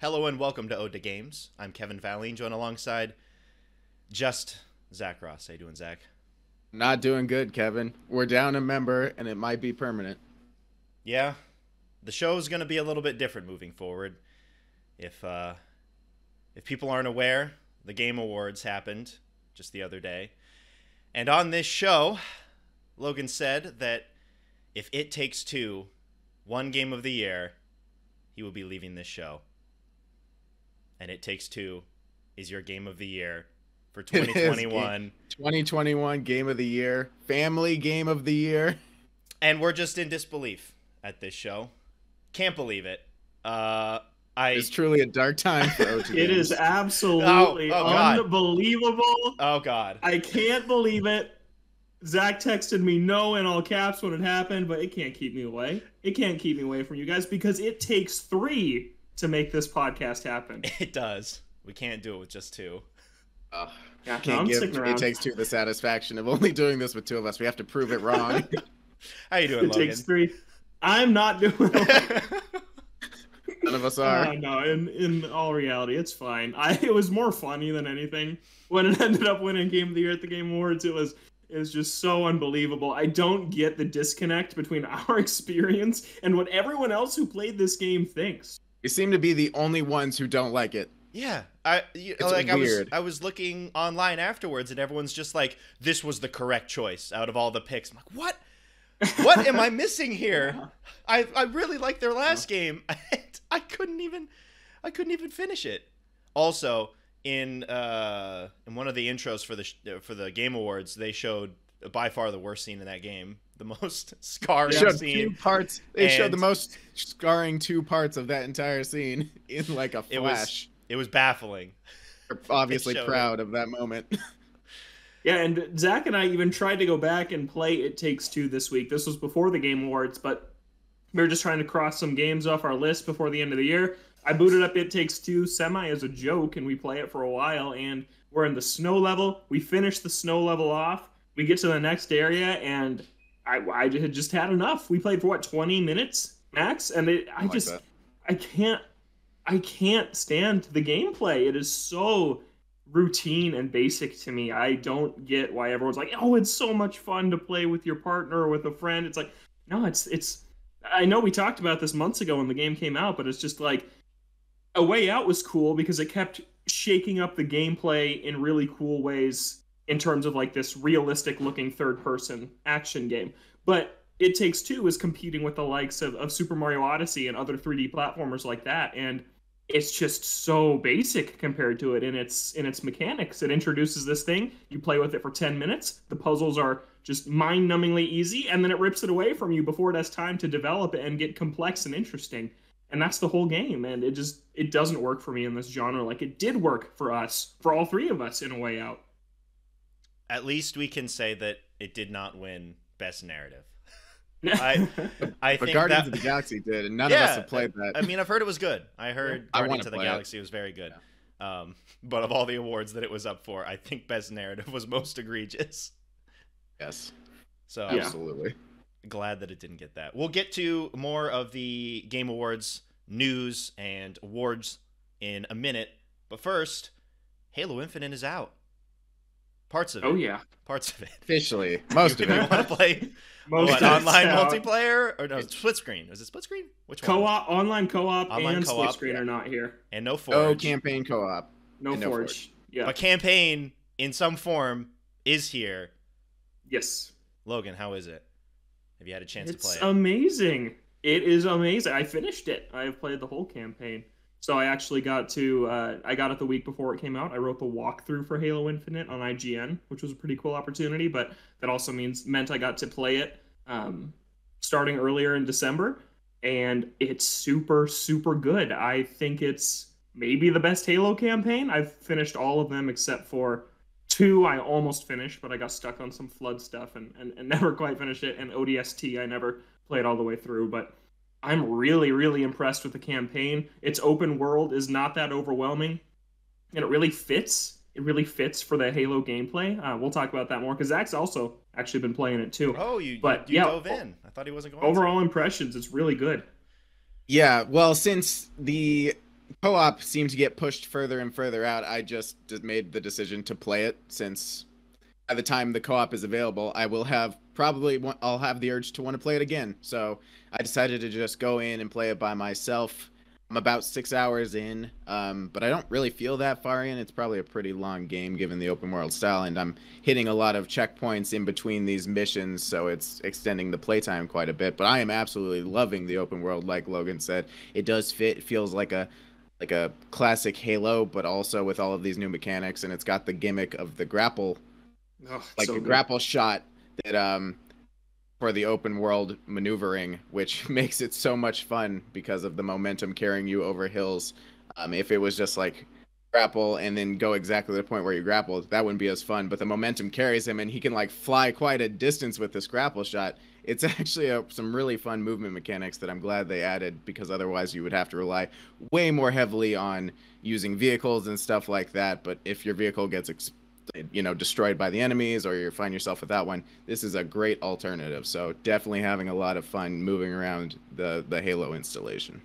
Hello and welcome to Ode to Games. I'm Kevin Valleen, joined alongside just Zach Ross. How you doing, Zach? Not doing good, Kevin. We're down a member, and it might be permanent. Yeah, the show's going to be a little bit different moving forward. If people aren't aware, the Game Awards happened just the other day. And on this show, Logan said that if It Takes Two won Game of the Year, he will be leaving this show. And It Takes Two is your Game of the Year for 2021. 2021 Game of the Year. Family Game of the Year. And we're just in disbelief at this show. Can't believe it. It's truly a dark time for OT. It is absolutely unbelievable. Oh, God. I can't believe it. Zach texted me no in all caps when it happened, but it can't keep me away. It can't keep me away from you guys because it takes three to make this podcast happen. It does. We can't do it with just two. Can't give It Takes Two the satisfaction of only doing this with two of us. We have to prove it wrong. How you doing, Logan? It takes three. I'm not doing it. None of us are. No, in all reality, it's fine. It was more funny than anything. When it ended up winning Game of the Year at the Game Awards, it was just so unbelievable. I don't get the disconnect between our experience and what everyone else who played this game thinks. We seem to be the only ones who don't like it. Yeah, Weird. I was looking online afterwards, and everyone's just like, "This was the correct choice out of all the picks." I'm like, "What? What am I missing here?" I really liked their last game. I couldn't even finish it. Also, in one of the intros for the Game Awards, they showed by far the worst scene in that game. The most scarring scene. They showed the most scarring two parts of that entire scene in like a flash. It was baffling. We're obviously proud of that moment. Yeah, and Zach and I even tried to go back and play It Takes Two this week. This was before the Game Awards, but we were just trying to cross some games off our list before the end of the year. I booted up It Takes Two semi as a joke, and we play it for a while, and we're in the snow level. We finish the snow level off. We get to the next area, and I had just had enough. We played for, 20 minutes max? And I can't stand the gameplay. It is so routine and basic to me. I don't get why everyone's like, oh, it's so much fun to play with your partner or with a friend. It's like, no, it's I know we talked about this months ago when the game came out, but it's just like A Way Out was cool because it kept shaking up the gameplay in really cool ways in terms of like this realistic looking third person action game. But It Takes Two is competing with the likes of Super Mario Odyssey and other 3D platformers like that. And it's just so basic compared to it in its mechanics. It introduces this thing, you play with it for 10 minutes, the puzzles are just mind-numbingly easy, and then it rips it away from you before it has time to develop it and get complex and interesting. And that's the whole game, and it doesn't work for me in this genre like it did work for us, for all three of us in A Way Out. At least we can say that it did not win Best Narrative. I think Guardians of the Galaxy did, and none of us have played that. I mean, I've heard it was good. I heard Guardians of the Galaxy was very good. Yeah. But of all the awards that it was up for, I think Best Narrative was most egregious. Yes. So absolutely. Glad that it didn't get that. We'll get to more of the Game Awards news and awards in a minute. But first, Halo Infinite is out. Parts of it. Oh, yeah. Parts of it. Officially. Most of You it. want to play online multiplayer? Or no, split screen. Is it split screen? Which one? Online co-op and co-op, split screen are not here. And no Forge. Oh, campaign co-op. No Forge. Yeah. But campaign, in some form, is here. Yes. Logan, how is it? Have you had a chance to play it? It's amazing. It is amazing. I finished it. I have played the whole campaign. So I actually got it the week before it came out. I wrote the walkthrough for Halo Infinite on IGN, which was a pretty cool opportunity, but that also meant I got to play it starting earlier in December, and it's super, super good. I think it's maybe the best Halo campaign. I've finished all of them except for 2 I almost finished, but I got stuck on some flood stuff and never quite finished it, and ODST I never played all the way through, but I'm really, really impressed with the campaign. Its open world is not that overwhelming, and it really fits. It really fits for the Halo gameplay. We'll talk about that more, because Zach's also actually been playing it too. Oh, you dove in. I thought he wasn't going Overall impressions, it's really good. Yeah, well, since the co-op seemed to get pushed further and further out. I just made the decision to play it, since by the time the co-op is available, I'll have the urge to want to play it again. So I decided to just go in and play it by myself. I'm about 6 hours in, but I don't really feel that far in. It's probably a pretty long game given the open world style, and I'm hitting a lot of checkpoints in between these missions, so it's extending the playtime quite a bit. But I am absolutely loving the open world, like Logan said. It does fit. It feels like a classic Halo, but also with all of these new mechanics, and it's got the gimmick of the grapple, grapple shot that for the open world maneuvering, which makes it so much fun because of the momentum carrying you over hills. If it was just like grapple and then go exactly to the point where you grappled, that wouldn't be as fun, but the momentum carries him and he can like fly quite a distance with this grapple shot. It's actually some really fun movement mechanics that I'm glad they added, because otherwise you would have to rely way more heavily on using vehicles and stuff like that. But if your vehicle gets destroyed by the enemies, or you find yourself without one, this is a great alternative. So definitely having a lot of fun moving around the Halo installation.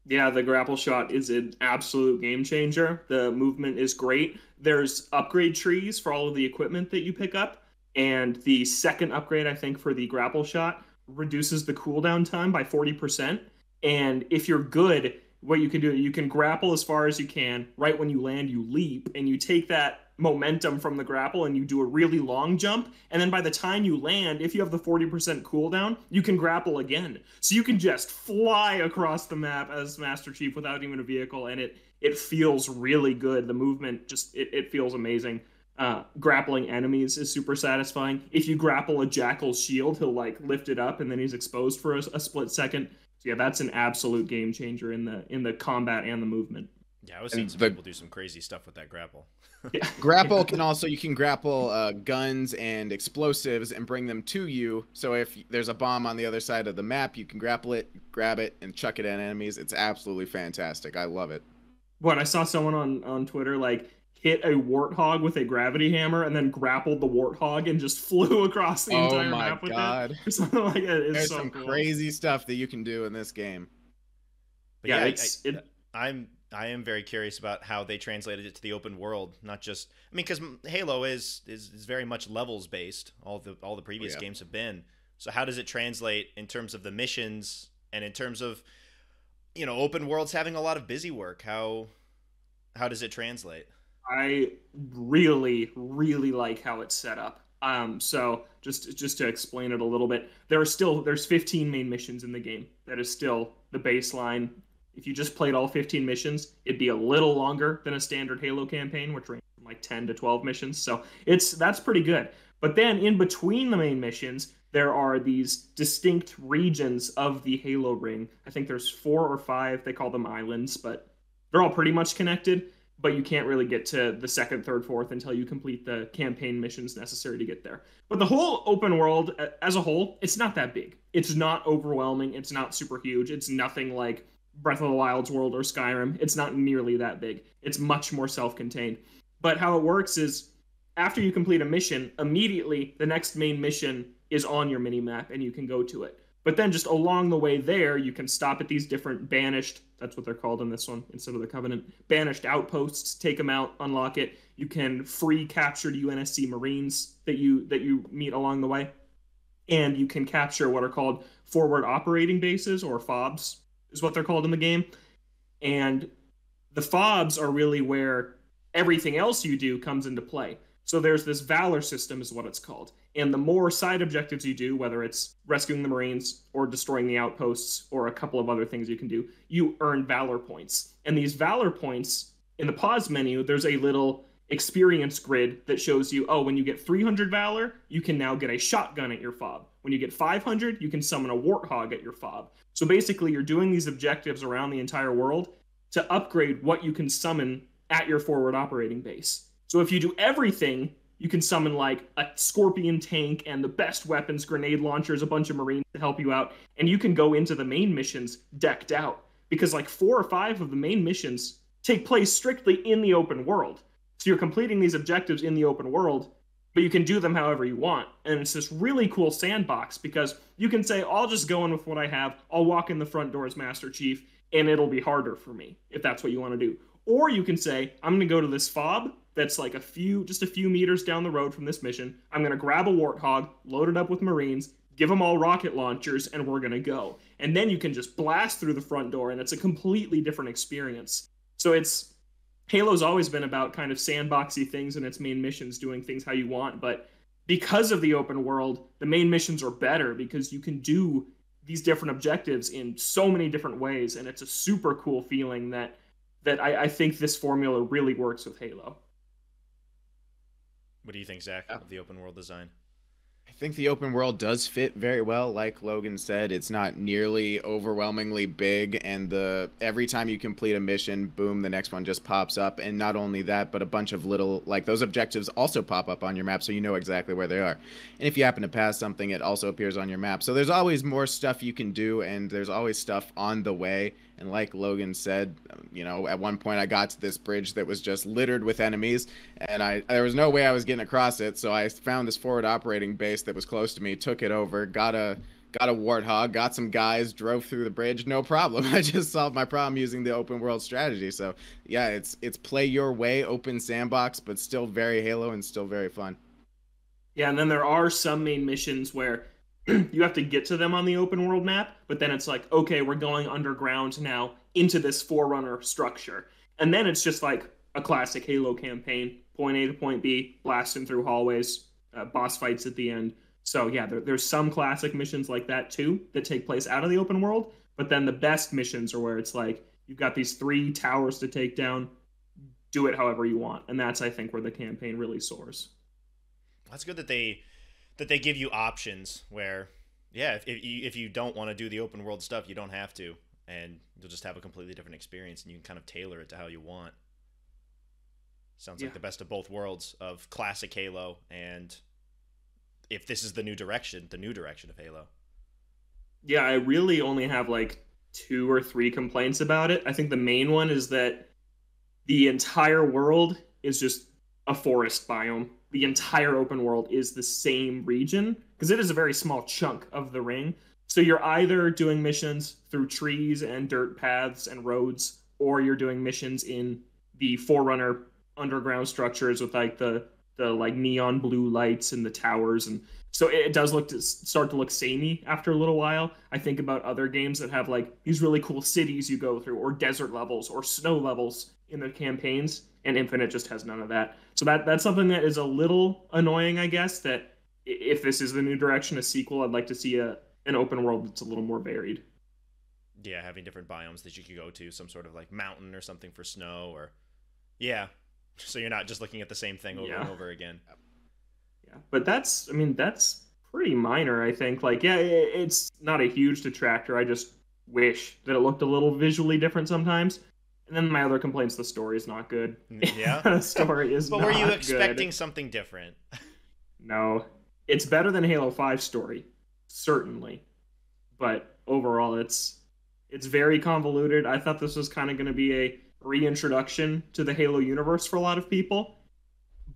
Yeah, the grapple shot is an absolute game changer. The movement is great. There's upgrade trees for all of the equipment that you pick up, and the second upgrade, I think, for the grapple shot reduces the cooldown time by 40%. And if you're good, what you can do, you can grapple as far as you can. Right when you land, you leap, and you take that momentum from the grapple and you do a really long jump, and then by the time you land, if you have the 40% cooldown, you can grapple again. So you can just fly across the map as Master Chief without even a vehicle, and it feels really good. The movement just it feels amazing. Grappling enemies is super satisfying. If you grapple a Jackal's shield, he'll like lift it up and then he's exposed for a split second. So yeah, that's an absolute game changer in the combat and the movement. Yeah, I was seeing some people do some crazy stuff with that grapple. Yeah. Grapple you can grapple guns and explosives and bring them to you. So if there's a bomb on the other side of the map, you can grapple it, grab it, and chuck it at enemies. It's absolutely fantastic. I love it. What, I saw someone on Twitter like hit a warthog with a gravity hammer and then grappled the warthog and just flew across the entire map with it. Or something like that. There's so some cool. Crazy stuff that you can do in this game. But I am very curious about how they translated it to the open world. Not just, because Halo is very much levels based. All the previous games have been. So how does it translate in terms of the missions and in terms of, open worlds having a lot of busy work? How does it translate? I really, really like how it's set up. So just to explain it a little bit, there's 15 main missions in the game. That is still the baseline. If you just played all 15 missions, it'd be a little longer than a standard Halo campaign, which ranges from like 10 to 12 missions. So that's pretty good. But then in between the main missions, there are these distinct regions of the Halo ring. I think there's 4 or 5. They call them islands, but they're all pretty much connected. But you can't really get to the 2nd, 3rd, 4th until you complete the campaign missions necessary to get there. But the whole open world as a whole, it's not that big. It's not overwhelming. It's not super huge. It's nothing like Breath of the Wild's world or Skyrim. It's not nearly that big. It's much more self-contained. But how it works is after you complete a mission, immediately the next main mission is on your mini-map and you can go to it. But then just along the way there, you can stop at these different banished, that's what they're called in this one instead of the Covenant, banished outposts, take them out, unlock it. You can free captured UNSC Marines that you meet along the way. And you can capture what are called forward operating bases, or FOBs is what they're called in the game. And the FOBs are really where everything else you do comes into play. So there's this Valor system is what it's called. And the more side objectives you do, whether it's rescuing the Marines or destroying the outposts or a couple of other things you can do, you earn Valor points. And these Valor points, in the pause menu, there's a little experience grid that shows you, when you get 300 Valor, you can now get a shotgun at your FOB. When you get 500, you can summon a Warthog at your FOB. So basically, you're doing these objectives around the entire world to upgrade what you can summon at your forward operating base. So if you do everything, you can summon like a Scorpion tank and the best weapons, grenade launchers, a bunch of Marines to help you out, and you can go into the main missions decked out. Because like 4 or 5 of the main missions take place strictly in the open world. So you're completing these objectives in the open world, but you can do them however you want. And it's this really cool sandbox because you can say, I'll just go in with what I have. I'll walk in the front door as Master Chief, and it'll be harder for me if that's what you want to do. Or you can say, I'm going to go to this fob that's like just a few meters down the road from this mission. I'm going to grab a warthog, load it up with Marines, give them all rocket launchers, and we're going to go. And then you can just blast through the front door, and it's a completely different experience. So Halo's always been about kind of sandboxy things in its main missions, doing things how you want. But because of the open world, the main missions are better because you can do these different objectives in so many different ways. And it's a super cool feeling that I think this formula really works with Halo. What do you think, Zach, of the open world design? I think the open world does fit very well. Like Logan said, it's not nearly overwhelmingly big, and every time you complete a mission, boom, the next one just pops up. And not only that, but a bunch of little, like, those objectives also pop up on your map, so you know exactly where they are. And if you happen to pass something, it also appears on your map. So there's always more stuff you can do, and there's always stuff on the way. And like Logan said, at one point I got to this bridge that was just littered with enemies, and there was no way I was getting across it. So I found this forward operating base that was close to me, took it over, got a warthog, got some guys, drove through the bridge, no problem. I just solved my problem using the open world strategy. So yeah, it's play your way, open sandbox, but still very Halo and still very fun. Yeah, and then there are some main missions where you have to get to them on the open world map, but then it's like, okay, we're going underground now into this Forerunner structure. And then it's just like a classic Halo campaign, point A to point B, blasting through hallways, boss fights at the end. So yeah, there's some classic missions like that too that take place out of the open world, but then the best missions are where it's like, you've got these 3 towers to take down, do it however you want. And that's, I think, where the campaign really soars. That's good that they give you options where, yeah, if you don't want to do the open world stuff, you don't have to, and you'll just have a completely different experience, and you can kind of tailor it to how you want. Sounds like the best of both worlds of classic Halo, and if this is the new direction of Halo. Yeah, I really only have like 2 or 3 complaints about it. I think the main one is that the entire world is just a forest biome. The entire open world is the same region, because it is a very small chunk of the ring. So you're either doing missions through trees and dirt paths and roads, or you're doing missions in the Forerunner underground structures with like the like neon blue lights and the towers. And so it does start to look samey after a little while. I think about other games that have like these really cool cities you go through, or desert levels or snow levels in their campaigns, and Infinite just has none of that. So that's something that is a little annoying, I guess, that if this is the new direction, a sequel, I'd like to see an open world that's a little more varied. Yeah, having different biomes that you could go to, some sort of like mountain or something for snow, or so you're not just looking at the same thing over and over again. Yeah, but that's pretty minor, I think. Like, yeah, it's not a huge detractor. I just wish that it looked a little visually different sometimes. And then my other complaint's the story is not good. Yeah. The story is but not were you expecting good. something different? No. It's better than Halo 5 story, certainly. But overall, it's very convoluted. I thought this was kind of going to be a reintroduction to the Halo universe for a lot of people.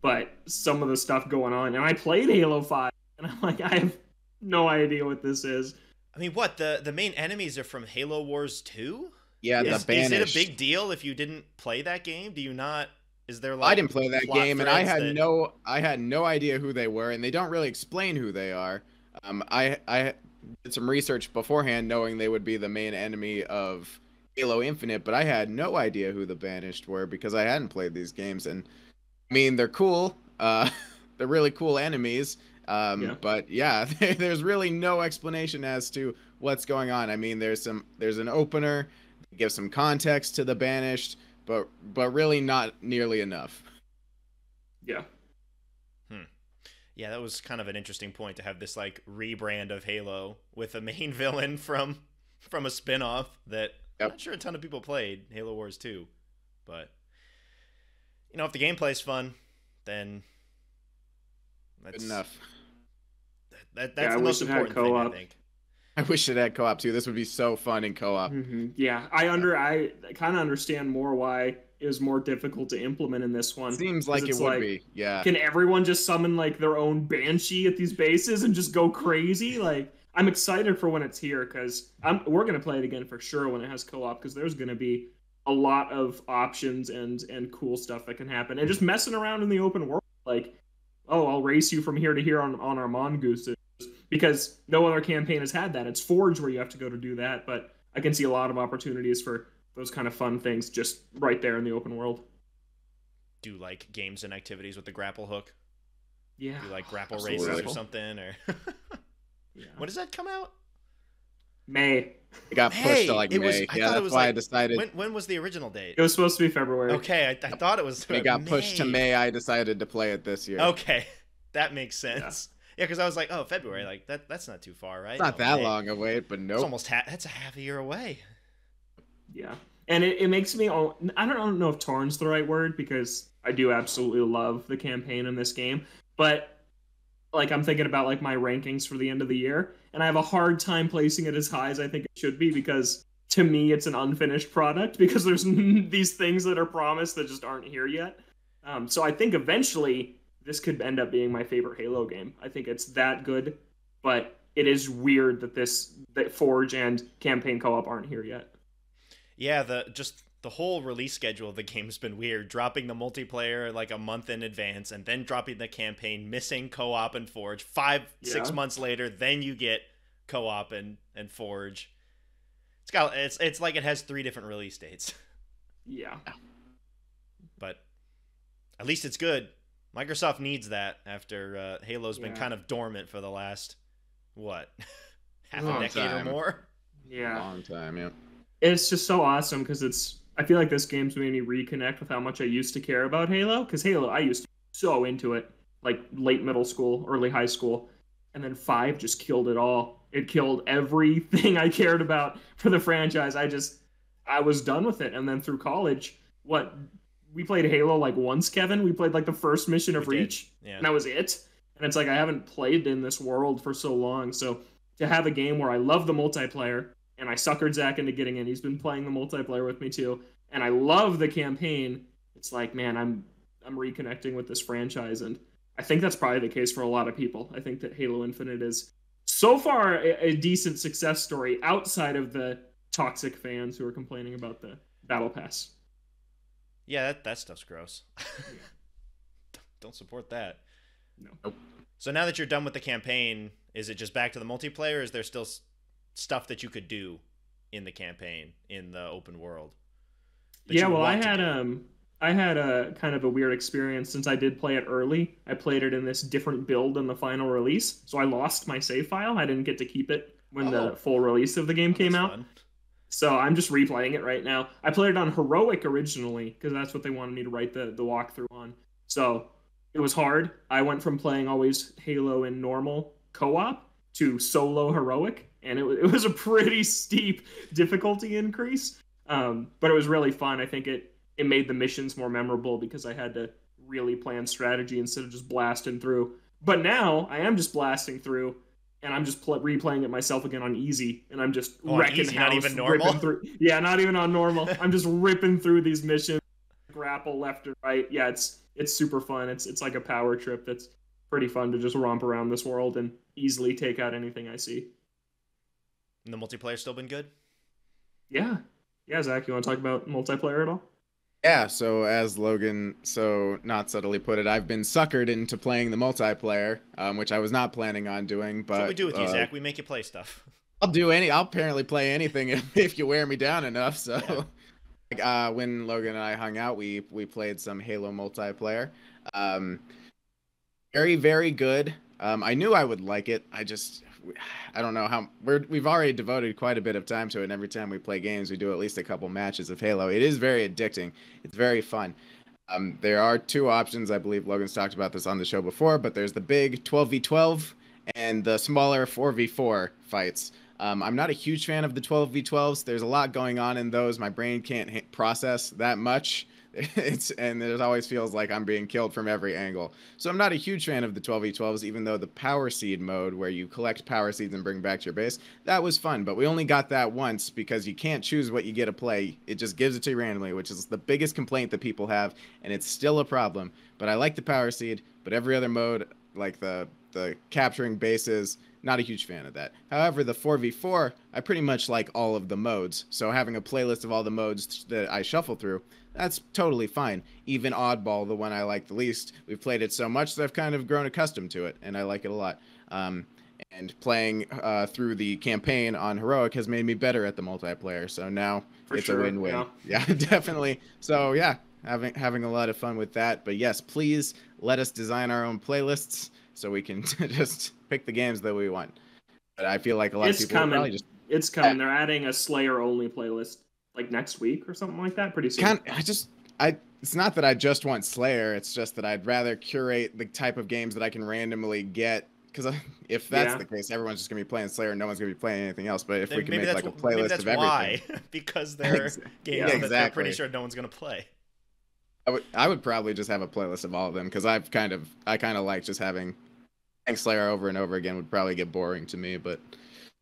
But some of the stuff going on, and I played Halo 5, and I'm like, I have no idea what this is. I mean, what? The main enemies are from Halo Wars 2? Yeah, Is the Banished. it a big deal if you didn't play that game? Do you not? Is there like I didn't play that game, and I had that... no idea who they were, and they don't really explain who they are. I did some research beforehand, knowing they would be the main enemy of Halo Infinite, but I had no idea who the Banished were because I hadn't played these games. And I mean, they're cool. They're really cool enemies. But yeah, there's really no explanation as to what's going on. I mean, there's an opener. Give some context to the Banished, but really not nearly enough. Yeah. Yeah, that was kind of an interesting point to have this like rebrand of Halo with a main villain from a spin-off that I'm not sure a ton of people played, Halo Wars 2. But if the gameplay's fun, then that's good enough. That's the most important thing, I think. I wish it had co-op too. This would be so fun in co-op. Mm-hmm. Yeah, I kind of understand more why it was more difficult to implement in this one. Seems like it would be. Yeah. Can everyone just summon like their own banshee at these bases and just go crazy? Like, I'm excited for when it's here because we're gonna play it again for sure when it has co-op because there's gonna be a lot of options and cool stuff that can happen and just messing around in the open world like, oh, I'll race you from here to here on our mongooses because no other campaign has had that. It's Forge where you have to go to do that, but I can see a lot of opportunities for those kind of fun things just right there in the open world. Do like games and activities with the grapple hook? Yeah. Do like grapple Absolutely. races or something? Or Yeah. when does that come out? May. It got pushed to like It May. was, I Yeah, thought it that's was why I like, decided. when was the original date? It was supposed to be February. Okay, I thought it was When it got pushed to May. May, I decided to play it this year. Okay, that makes sense. Yeah, because I was like, oh, February, like that's not too far, right? It's not No, that May. long a wait, but It's nope. almost that's a half a year away. Yeah. And it makes me, I don't know if torn's the right word because I do absolutely love the campaign in this game, but like I'm thinking about like my rankings for the end of the year, and I have a hard time placing it as high as I think it should be because to me it's an unfinished product because there's these things that are promised that just aren't here yet. So I think eventually this could end up being my favorite Halo game. I think it's that good, but it is weird that Forge and campaign co-op aren't here yet. Yeah, the whole release schedule of the game's been weird. Dropping the multiplayer like a month in advance, and then dropping the campaign, missing co-op and Forge. 6 months later, then you get co-op and Forge. It's like it has 3 different release dates. Yeah. But at least it's good. Microsoft needs that after Halo's been kind of dormant for the last half a decade or more. Yeah. Long time, yeah. It's just so awesome because I feel like this game's made me reconnect with how much I used to care about Halo. Because Halo, I used to be so into it, like late middle school, early high school. And then 5 just killed it all. It killed everything I cared about for the franchise. I was done with it. And then through college, we played Halo like once, Kevin. We played like the first mission of Reach. Yeah. And that was it. And it's like I haven't played in this world for so long. So to have a game where I love the multiplayer, and I suckered Zach into getting in. He's been playing the multiplayer with me too, and I love the campaign. It's like, man, I'm reconnecting with this franchise, and I think that's probably the case for a lot of people. I think that Halo Infinite is so far a decent success story outside of the toxic fans who are complaining about the Battle Pass. Yeah, that stuff's gross. Don't support that. No. So now that you're done with the campaign, is it just back to the multiplayer? Or is there still stuff that you could do in the campaign in the open world? Yeah, well, I had a kind of a weird experience since I did play it early. I played it in this different build than the final release, so I lost my save file. I didn't get to keep it when the full release of the game came out. Fun. So I'm just replaying it right now. I played it on Heroic originally because that's what they wanted me to write the walkthrough on. So it was hard. I went from playing always Halo in normal co-op to solo Heroic, and it was a pretty steep difficulty increase. But it was really fun. I think it made the missions more memorable because I had to really plan strategy instead of just blasting through. But now I am just blasting through, and I'm just replaying it myself again on easy, and I'm just wrecking easy, house, not even normal? through. Yeah, not even on normal. I'm just ripping through these missions, grapple left and right. Yeah, it's super fun. It's like a power trip. That's pretty fun to just romp around this world and easily take out anything I see. And the multiplayer still been good? Yeah, Zach, you want to talk about multiplayer at all? Yeah, so as Logan so not subtly put it, I've been suckered into playing the multiplayer, which I was not planning on doing. But That's what we do with you, Zach. We make you play stuff. I'll apparently play anything if you wear me down enough. So, when Logan and I hung out, we played some Halo multiplayer. Very, very good. I knew I would like it. I don't know how we've already devoted quite a bit of time to it. And every time we play games, we do at least a couple matches of Halo. It is very addicting. It's very fun. There are 2 options. I believe Logan's talked about this on the show before, but there's the big 12v12 and the smaller 4v4 fights. I'm not a huge fan of the 12v12s. There's a lot going on in those. My brain can't process that much. And it always feels like I'm being killed from every angle. So I'm not a huge fan of the 12v12s, even though the power seed mode where you collect power seeds and bring back to your base, that was fun. But we only got that once because you can't choose what you get to play. It just gives it to you randomly, which is the biggest complaint that people have, and it's still a problem. But I like the power seed, but every other mode, like the capturing bases not a huge fan of that. However, the 4v4, I pretty much like all of the modes. So having a playlist of all the modes that I shuffle through, that's totally fine. Even Oddball, the one I like the least, we've played it so much that I've kind of grown accustomed to it, and I like it a lot. And playing through the campaign on Heroic has made me better at the multiplayer. So now it's a win-win. Yeah, definitely. So yeah, having a lot of fun with that. But yes, please let us design our own playlists so we can just pick the games that we want. But I feel like a lot of people coming. probably just It's coming. They're adding a Slayer only playlist like next week or something like that. Pretty soon. It's not that I just want Slayer. It's just that I'd rather curate the type of games that I can randomly get. Because if that's the case, everyone's just gonna be playing Slayer. No one's gonna be playing anything else. But if we can make like a playlist of everything, why? Because they're games that they're pretty sure no one's gonna play. I would probably just have a playlist of all of them because I kind of like just having Slayer over and over again would probably get boring to me. But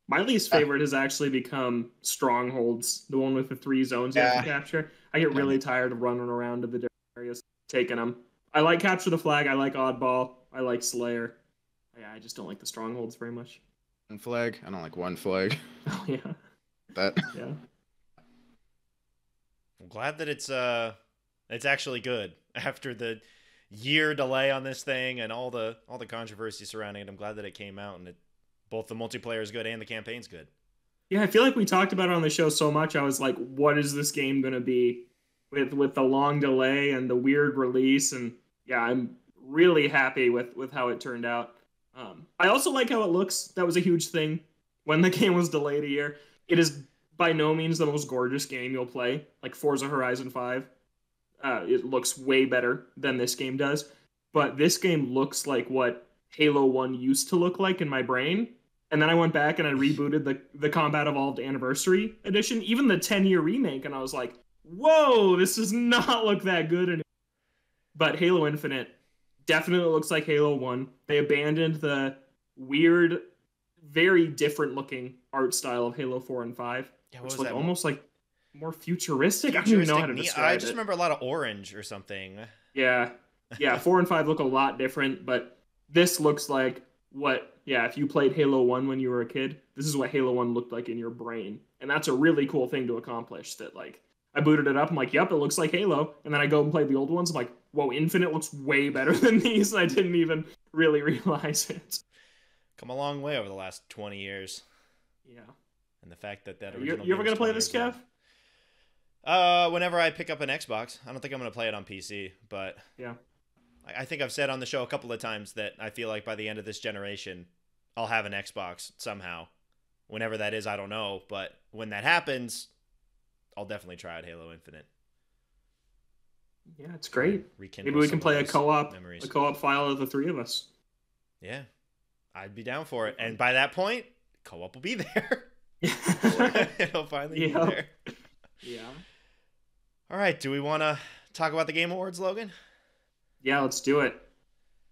my least favorite has actually become Strongholds, the one with the 3 zones you have to capture. I get really tired of running around to the different areas, taking them. I like Capture the Flag. I like Oddball. I like Slayer. Yeah, I just don't like the Strongholds very much. One Flag? I don't like One Flag. Oh yeah. That. Yeah. I'm glad that it's actually good after the year delay on this thing and all the controversy surrounding it. I'm glad that it came out and both the multiplayer is good and the campaign's good. Yeah, I feel like we talked about it on the show so much. I was like, what is this game going to be with the long delay and the weird release? And yeah, I'm really happy with how it turned out. I also like how it looks. That was a huge thing when the game was delayed a year. It is by no means the most gorgeous game you'll play, like Forza Horizon 5. It looks way better than this game does. But this game looks like what Halo 1 used to look like in my brain. And then I went back and I rebooted the Combat Evolved Anniversary Edition, even the 10-year remake, and I was like, whoa, this does not look that good anymore. But Halo Infinite definitely looks like Halo 1. They abandoned the weird, very different looking art style of Halo 4 and 5. Yeah, which looked almost like more futuristic. I don't even know how to describe it. I just remember a lot of orange or something. Yeah. 4 and 5 look a lot different, but this looks like if you played Halo 1 when you were a kid, this is what Halo 1 looked like in your brain. And that's a really cool thing to accomplish. That, like, I booted it up, I'm like, yep, it looks like Halo. And then I go and play the old ones, I'm like, whoa, Infinite looks way better than these. I didn't even really realize it. Come a long way over the last 20 years. Yeah. And the fact that original you ever going to play this, Kev? Whenever I pick up an Xbox. I don't think I'm going to play it on PC, but yeah. I think I've said on the show a couple of times that I feel like by the end of this generation, I'll have an Xbox somehow. Whenever that is, I don't know. But when that happens, I'll definitely try out Halo Infinite. Yeah, it's great. Maybe we can play a co-op file of the 3 of us. Yeah, I'd be down for it. And by that point, co-op will be there. It'll finally be there. Yeah. All right, do we want to talk about the Game Awards, Logan? Yeah, let's do it.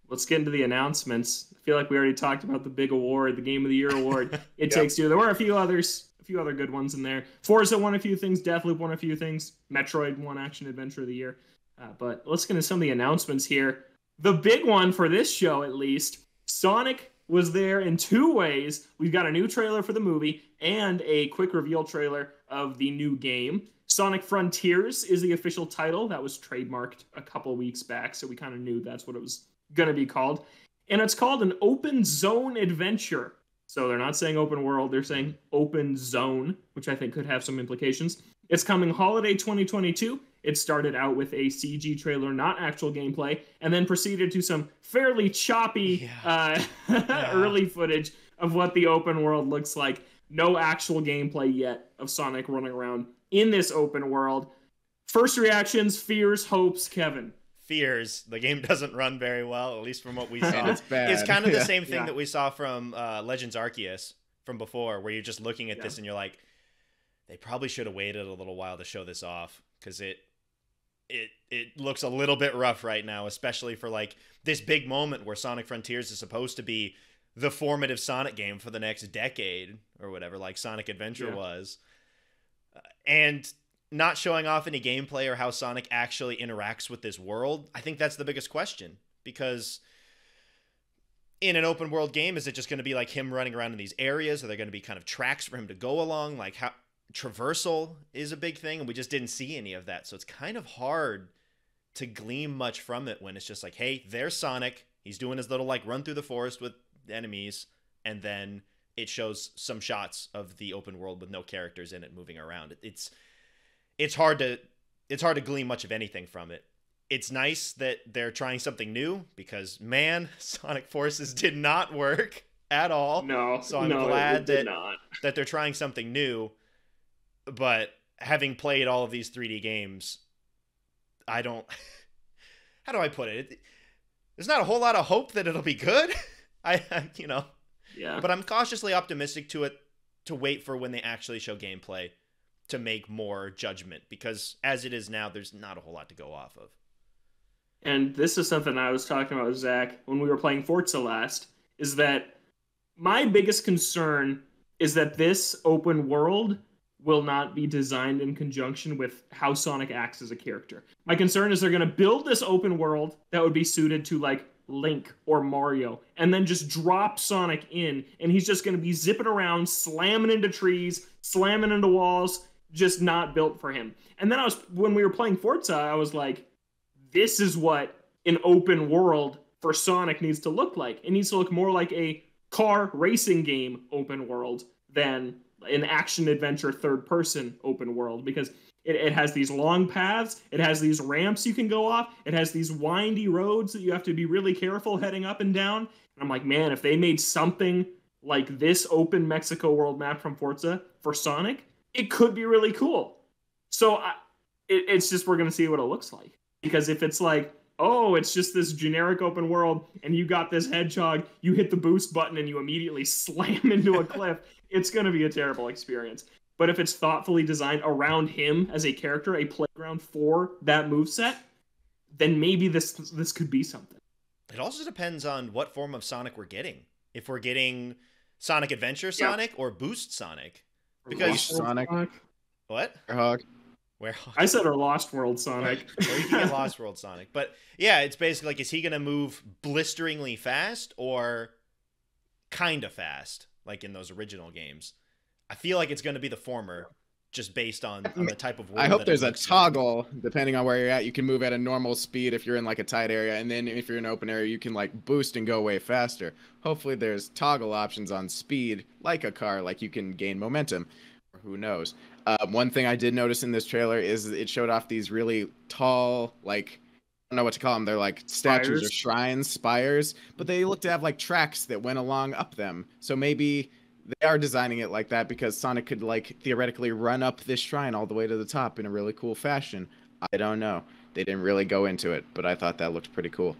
Let's get into the announcements. I feel like we already talked about the big award, the Game of the Year award. It Takes Two. There were a few other good ones in there. Forza won a few things. Deathloop won a few things. Metroid won Action Adventure of the Year. But let's get into some of the announcements here. The big one for this show, at least, Sonic was there in 2 ways. We've got a new trailer for the movie and a quick reveal trailer of the new game. Sonic Frontiers is the official title. That was trademarked a couple weeks back, so we kind of knew that's what it was going to be called. And it's called an open zone adventure. So they're not saying open world, they're saying open zone, which I think could have some implications. It's coming holiday 2022. It started out with a CG trailer, not actual gameplay, and then proceeded to some fairly choppy early footage of what the open world looks like. No actual gameplay yet of Sonic running around in this open world. First reactions, fears, hopes, Kevin. Fears. The game doesn't run very well, at least from what we saw. It's bad. It's kind of the same thing that we saw from Legends Arceus from before, where you're just looking at this and you're like, they probably should have waited a little while to show this off, because it looks a little bit rough right now, especially for like this big moment where Sonic Frontiers is supposed to be the formative Sonic game for the next decade or whatever, like Sonic Adventure was. And not showing off any gameplay or how Sonic actually interacts with this world, I think that's the biggest question. Because in an open world game, is it just going to be like him running around in these areas? Are there going to be kind of tracks for him to go along? Like, how traversal is a big thing, and we just didn't see any of that. So it's kind of hard to glean much from it when it's just like, hey, there's Sonic. He's doing his little like run through the forest with enemies, and then it shows some shots of the open world with no characters in it moving around. It's hard to glean much of anything from it. It's nice that they're trying something new because, man, Sonic Forces did not work at all. No, so I'm glad that they're trying something new. But having played all of these 3D games, I don't. How do I put it? There's not a whole lot of hope that it'll be good. Yeah. But I'm cautiously optimistic to wait for when they actually show gameplay to make more judgment, because as it is now, there's not a whole lot to go off of. And this is something I was talking about with Zach when we were playing Forza last, is that my biggest concern is that this open world will not be designed in conjunction with how Sonic acts as a character. My concern is they're going to build this open world that would be suited to like Link or Mario, and then just drop Sonic in, and he's just going to be zipping around, slamming into trees, slamming into walls, just not built for him. And then when we were playing Forza, I was like, this is what an open world for Sonic needs to look like. It needs to look more like a car racing game open world than an action-adventure third-person open world, because it has these long paths, it has these ramps you can go off, it has these windy roads that you have to be really careful heading up and down. And I'm like, man, if they made something like this open Mexico world map from Forza for Sonic, it could be really cool. So it's just, we're going to see what it looks like. Because if it's like, oh, it's just this generic open world, and you got this hedgehog, you hit the boost button and you immediately slam into a cliff, it's going to be a terrible experience. But if it's thoughtfully designed around him as a character, a playground for that moveset, then maybe this could be something. It also depends on what form of Sonic we're getting. If we're getting Sonic Adventure Sonic or Boost Sonic. Because Sonic. What? Werehog. I said or Lost World Sonic. Or you can get Lost World Sonic. But yeah, it's basically like, is he going to move blisteringly fast or kind of fast, like in those original games? I feel like it's going to be the former, just based on the type of world. I hope there's a toggle, depending on where you're at. You can move at a normal speed if you're in like a tight area, and then if you're in an open area, you can like boost and go way faster. Hopefully there's toggle options on speed, like a car, like you can gain momentum. Or who knows? One thing I did notice in this trailer is it showed off these really tall, like, I don't know what to call them. They're like statues or shrines, spires, but they look to have like tracks that went along up them. So maybe they are designing it like that because Sonic could like theoretically run up this shrine all the way to the top in a really cool fashion. I don't know. They didn't really go into it, but I thought that looked pretty cool.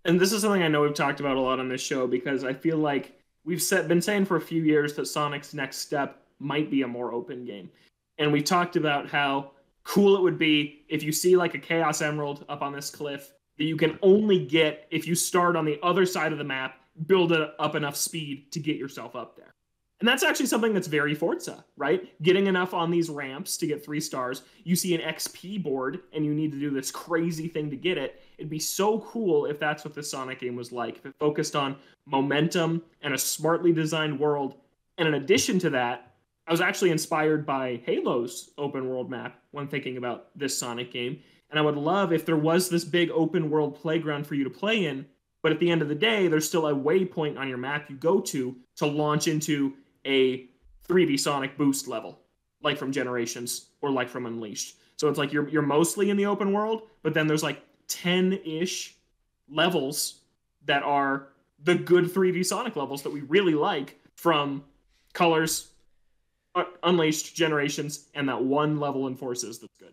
And this is something I know we've talked about a lot on this show, because I feel like we've been saying for a few years that Sonic's next step might be a more open game. And we talked about how cool it would be if you see like a Chaos Emerald up on this cliff that you can only get if you start on the other side of the map, build it up enough speed to get yourself up there. And that's actually something that's very Forza, right? Getting enough on these ramps to get 3 stars. You see an XP board and you need to do this crazy thing to get it. It'd be so cool if that's what the Sonic game was like, if it focused on momentum and a smartly designed world. And in addition to that, I was actually inspired by Halo's open world map when thinking about this Sonic game. And I would love if there was this big open world playground for you to play in, but at the end of the day, there's still a waypoint on your map you go to launch into a 3D Sonic boost level, like from Generations or like from Unleashed. So it's like you're mostly in the open world, but then there's like 10-ish levels that are the good 3D Sonic levels that we really like from Colors, Unleashed, Generations, and that one level in Forces that's good.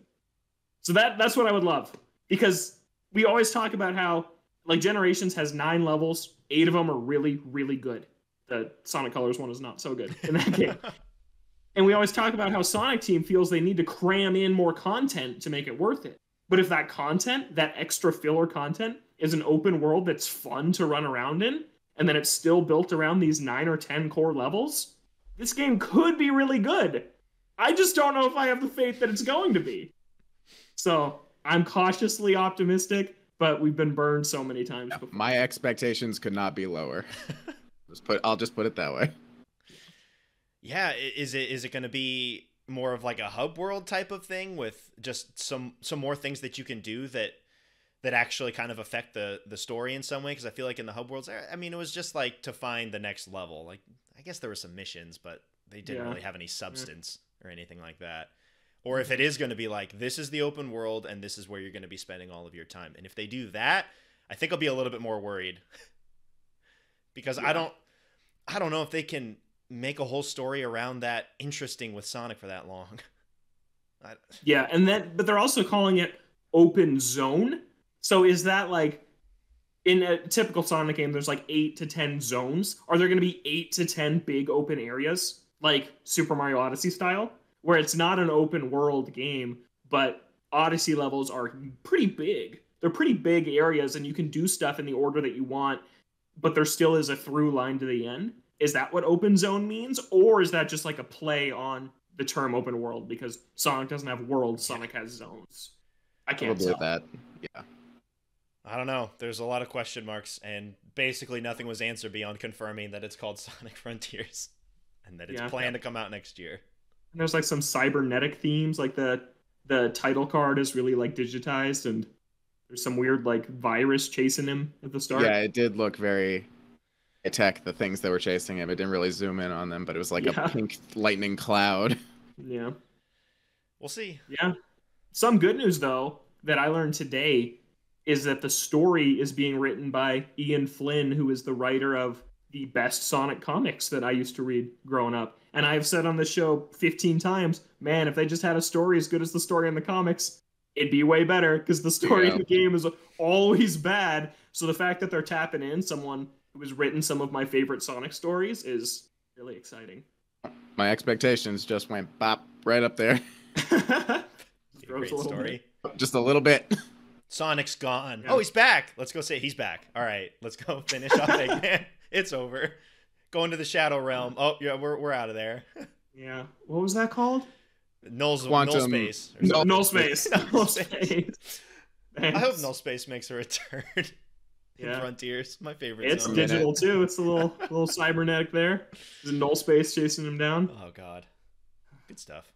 So that's what I would love, because we always talk about how like Generations has 9 levels, 8 of them are really, really good. The Sonic Colors one is not so good in that game. And we always talk about how Sonic Team feels they need to cram in more content to make it worth it. But if that content, that extra filler content, is an open world that's fun to run around in, and then it's still built around these 9 or 10 core levels, this game could be really good. I just don't know if I have the faith that it's going to be. So I'm cautiously optimistic, but we've been burned so many times before. My expectations could not be lower. I'll just put it that way. Yeah, is it going to be more of like a hub world type of thing with just some more things that you can do that actually kind of affect the story in some way? Because I feel like in the hub worlds, I mean, it was just like to find the next level. Like, I guess there were some missions, but they didn't really have any substance or anything like that. Or if it is going to be like, this is the open world and this is where you're going to be spending all of your time. And if they do that, I think I'll be a little bit more worried. Because I don't know if they can make a whole story around that interesting with Sonic for that long. Yeah, but they're also calling it open zone. So is that like, in a typical Sonic game, there's like 8 to 10 zones. Are there going to be 8 to 10 big open areas, like Super Mario Odyssey style, where it's not an open world game, but Odyssey levels are pretty big? They're pretty big areas, and you can do stuff in the order that you want, but there still is a through line to the end. Is that what open zone means? Or is that just like a play on the term open world? Because Sonic doesn't have worlds, Sonic has zones. I can't tell. That. Yeah. I don't know. There's a lot of question marks, and basically nothing was answered beyond confirming that it's called Sonic Frontiers and that it's planned to come out next year. And there's like some cybernetic themes, like the title card is really like digitized, and there's some weird like virus chasing him at the start. Yeah, it did look very high-tech, the things that were chasing him. It didn't really zoom in on them, but it was like a pink lightning cloud. Yeah. We'll see. Yeah. Some good news, though, that I learned today is that the story is being written by Ian Flynn, who is the writer of the best Sonic comics that I used to read growing up. And I've said on the show 15 times, man, if they just had a story as good as the story in the comics, it'd be way better, because the story in the game is always bad. So the fact that they're tapping in someone who has written some of my favorite Sonic stories is really exciting. My expectations just went bop right up there. Great story. Just a little bit. Sonic's gone. Yeah. Oh, he's back. Let's go say he's back. All right, let's go finish off Eggman. It's over. Going to the Shadow Realm. Oh, yeah, we're out of there. Yeah. What was that called? Null Space. Null Space. Null Space. I hope Null Space makes a return. Yeah. Frontiers, my favorite. It's digital too. It's a little cybernetic there. There's a Null Space chasing him down. Oh god, good stuff.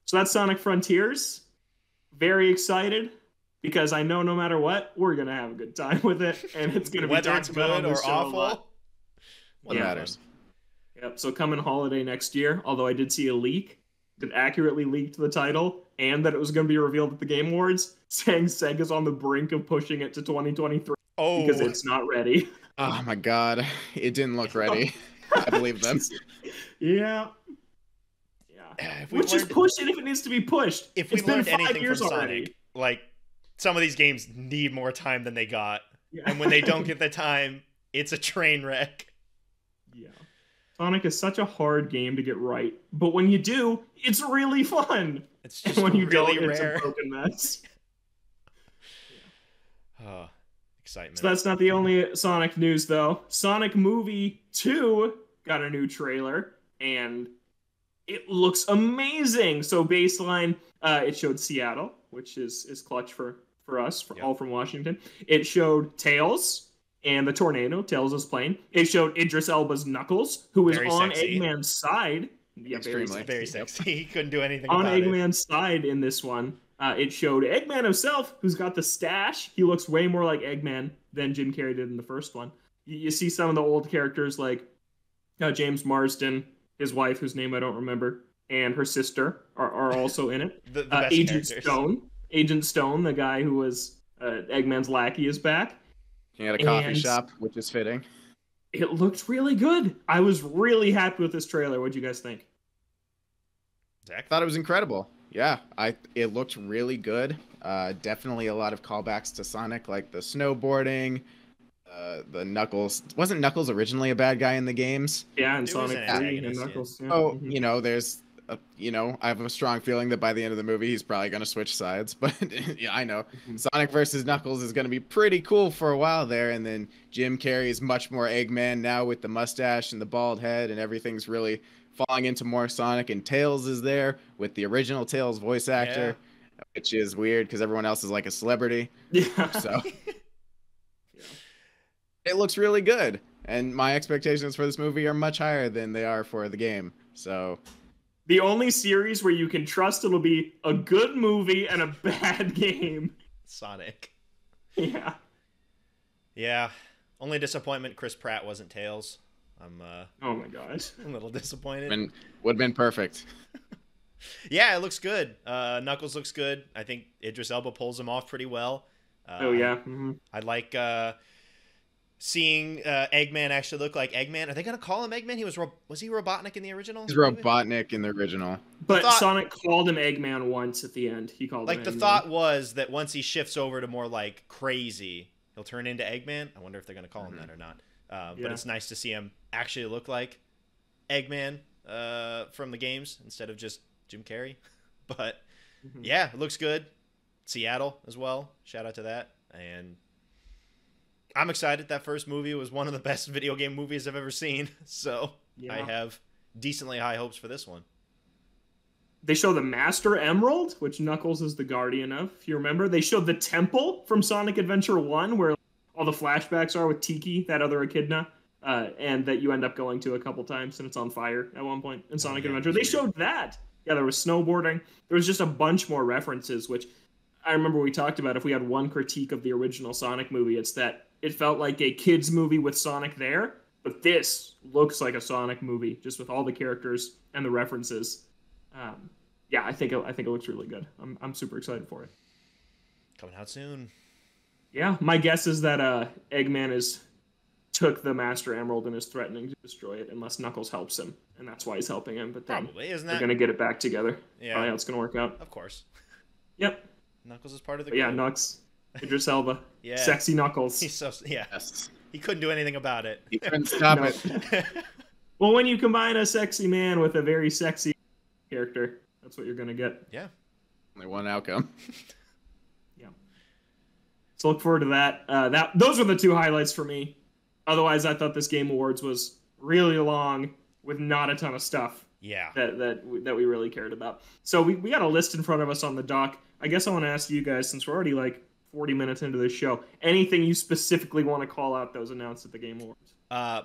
So that's Sonic Frontiers. Very excited, because I know no matter what, we're gonna have a good time with it, and it's gonna be whether it's good or awful. What matters? Yep. So coming holiday next year. Although I did see a leak that accurately leaked the title and that it was going to be revealed at the Game Awards, saying Sega's on the brink of pushing it to 2023 because it's not ready. Oh my god, it didn't look ready. I believe them. Yeah. Which is push it if it needs to be pushed. If we learned anything from Sonic, like, some of these games need more time than they got. Yeah. And when they don't get the time, it's a train wreck. Yeah. Sonic is such a hard game to get right. But when you do, it's really fun. It's just and when you really don't, rare. It's a broken mess. Oh, excitement. So that's not the only Sonic news, though. Sonic Movie 2 got a new trailer, and it looks amazing. So baseline, it showed Seattle, which is clutch for us, all from Washington. It showed Tails and the tornado. Tails is playing. It showed Idris Elba's Knuckles, who is on Eggman's side. Yeah, extremely very sexy. He couldn't do anything on about Eggman's side in this one. It showed Eggman himself, who's got the stash. He looks way more like Eggman than Jim Carrey did in the first one. You see some of the old characters like James Marsden, his wife, whose name I don't remember, and her sister are also in it. the best Agent characters. Stone. Agent Stone, the guy who was Eggman's lackey, is back. He had a coffee shop, which is fitting. It looked really good. I was really happy with this trailer. What'd you guys think? Zach? I thought it was incredible. Yeah, it looked really good. Definitely a lot of callbacks to Sonic, like the snowboarding, the Knuckles. Wasn't Knuckles originally a bad guy in the games? Yeah, in Sonic 3 and Knuckles. Yeah. Oh, there's, I have a strong feeling that by the end of the movie, he's probably going to switch sides. But yeah, I know. Sonic versus Knuckles is going to be pretty cool for a while there. And then Jim Carrey is much more Eggman now with the mustache and the bald head, and everything's really falling into more Sonic. And Tails is there with the original Tails voice actor. which is weird because everyone else is like a celebrity. Yeah. So it looks really good. And my expectations for this movie are much higher than they are for the game. So The only series where you can trust it'll be a good movie and a bad game. Sonic. Yeah. Yeah. Only disappointment, Chris Pratt wasn't Tails. I'm Oh my gosh. a little disappointed. would have been perfect. Yeah, it looks good. Knuckles looks good. I think Idris Elba pulls him off pretty well. Oh yeah. Mm-hmm. I like seeing Eggman actually look like Eggman. Are they gonna call him Eggman? Was he Robotnik in the original? He's Robotnik in the original. But Sonic called him Eggman once at the end. He called like him the Eggman. thought was that once he shifts over to more like crazy, he'll turn into Eggman. I wonder if they're gonna call him that or not. But it's nice to see him actually look like Eggman from the games instead of just Jim Carrey. But yeah, it looks good. Seattle as well. Shout out to that. And I'm excited. That first movie was one of the best video game movies I've ever seen. So Yeah. I have decently high hopes for this one. They show the Master Emerald, which Knuckles is the guardian of, if you remember. They showed the temple from Sonic Adventure 1, where all the flashbacks are with Tiki, that other echidna, and that you end up going to a couple times, and it's on fire at one point in Sonic Adventure. They showed that. Yeah, there was snowboarding. There was just a bunch more references, which I remember we talked about. If we had one critique of the original Sonic movie, it's that it felt like a kid's movie with Sonic there, but this looks like a Sonic movie, just with all the characters and the references. Yeah, I think it looks really good. I'm super excited for it. Coming out soon. Yeah, my guess is that Eggman took the Master Emerald and is threatening to destroy it unless Knuckles helps him, and that's why he's helping him. But then Probably, isn't they're that? gonna get it back together. Yeah. Probably how it's gonna work out. Of course. Yep. Knuckles is part of the But yeah, group. Nux, Idris Elba, Yeah. sexy Knuckles. He's so yeah. Yes. He couldn't do anything about it. He couldn't stop No. it. Well, when you combine a sexy man with a very sexy character, that's what you're gonna get. Yeah. Only one outcome. So look forward to that. Those were the two highlights for me. Otherwise, I thought this Game Awards was really long with not a ton of stuff Yeah. that we really cared about. So we got a list in front of us on the dock. I guess I want to ask you guys, since we're already like 40 minutes into this show, anything you specifically want to call out that was announced at the Game Awards?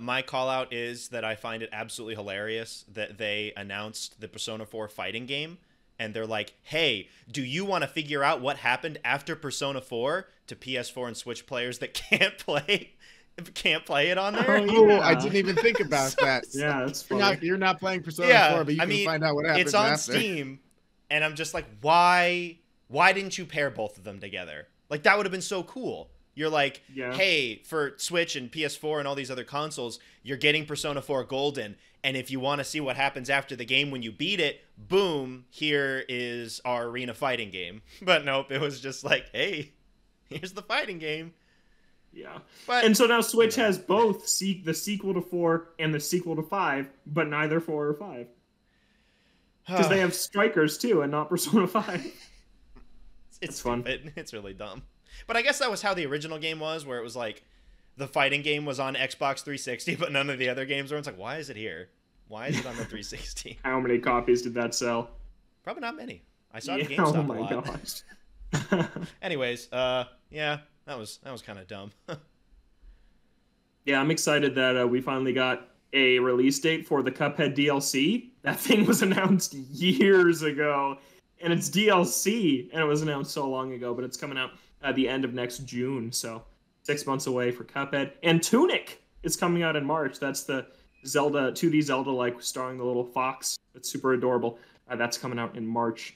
My call out is that I find it absolutely hilarious that they announced the Persona 4 fighting game, and they're like, hey, do you want to figure out what happened after Persona 4 to PS4 and Switch players that can't play it on there? Oh, Oh, I didn't even think about that. Yeah, that's You're funny. You're not playing Persona Yeah, 4, but you I can mean, find out what happens it's on after. Steam, and I'm just like, why didn't you pair both of them together? Like, that would have been so cool. You're like, Yeah. hey, for Switch and PS4 and all these other consoles, you're getting Persona 4 Golden, and if you want to see what happens after the game when you beat it, boom, here is our arena fighting game. But nope, it was just like, hey, here's the fighting game. Yeah. But And so now Switch has both the sequel to 4 and the sequel to 5, but neither 4 or 5. Because they have Strikers too, and not Persona 5. it's fun. stupid. It's really dumb. But I guess that was how the original game was, where it was like the fighting game was on Xbox 360, but none of the other games were. It's like, why is it here? Why is it on the 360? How many copies did that sell? Probably not many. I saw it at Yeah, GameStop oh a my lot. gosh. Anyways, yeah, that was kind of dumb. Yeah, I'm excited that we finally got a release date for the Cuphead DLC. That thing was announced years ago, and it's DLC, and it was announced so long ago, but it's coming out at the end of next June, so 6 months away for Cuphead. And Tunic is coming out in March. That's the Zelda 2D Zelda-like, starring the little fox. It's super adorable. That's coming out in March.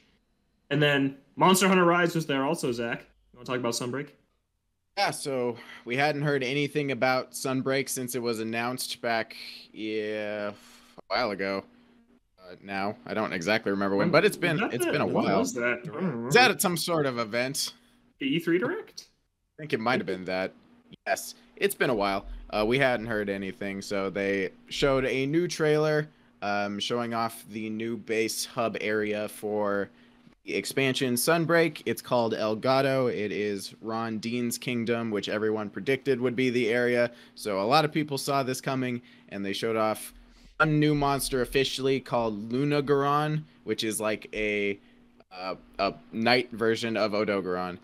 And then Monster Hunter Rise was there also, Zach. You want to talk about Sunbreak? Yeah, so we hadn't heard anything about Sunbreak since it was announced back a while ago. Now I don't exactly remember when, but it's been a When while. was that? I don't remember. Is that at some sort of event? The E3 Direct? I think it might have been that. Yes, it's been a while. We hadn't heard anything, so they showed a new trailer showing off the new base hub area for the expansion Sunbreak. It's called Elgato. It is Ron Dean's kingdom, which everyone predicted would be the area. So a lot of people saw this coming, and they showed off a new monster officially called Lunagaron, which is like a a knight version of Odogaron.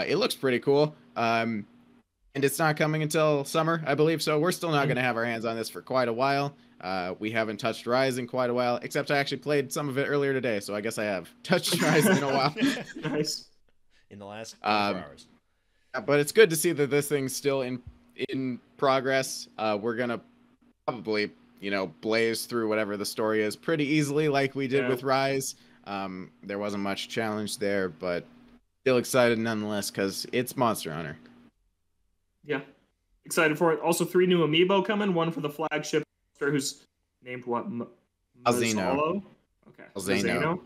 It looks pretty cool. And it's not coming until summer, I believe. So we're still not going to have our hands on this for quite a while. We haven't touched Rise in quite a while, except I actually played some of it earlier today. So I guess I have touched Rise in a while. Nice. In the last 24 hours. But it's good to see that this thing's still in progress. We're going to probably, blaze through whatever the story is pretty easily like we did with Rise. There wasn't much challenge there, but still excited nonetheless because it's Monster Hunter. Yeah, excited for it. Also, 3 new amiibo coming. One for the flagship monster, who's named what? Alzano. Okay. Alzano.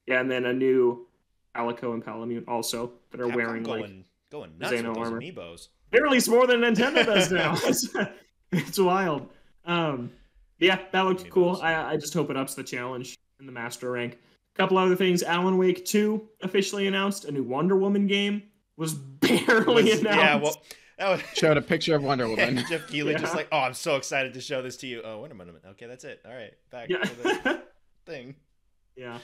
Yeah, and then a new Alico and Palamute also that are Capcom wearing going nuts with those armor. amiibos. They release more than Nintendo does now. It's wild. Yeah, that looked cool. I just hope it ups the challenge in the master rank. A couple other things. Alan Wake 2 officially announced. A new Wonder Woman game was barely announced. Yeah, well, showed a picture of Wonder Woman. Jeff Keighley just like, oh, I'm so excited to show this to you. Oh, Wonder Woman. Okay, that's it. All right, back to the thing. Yeah.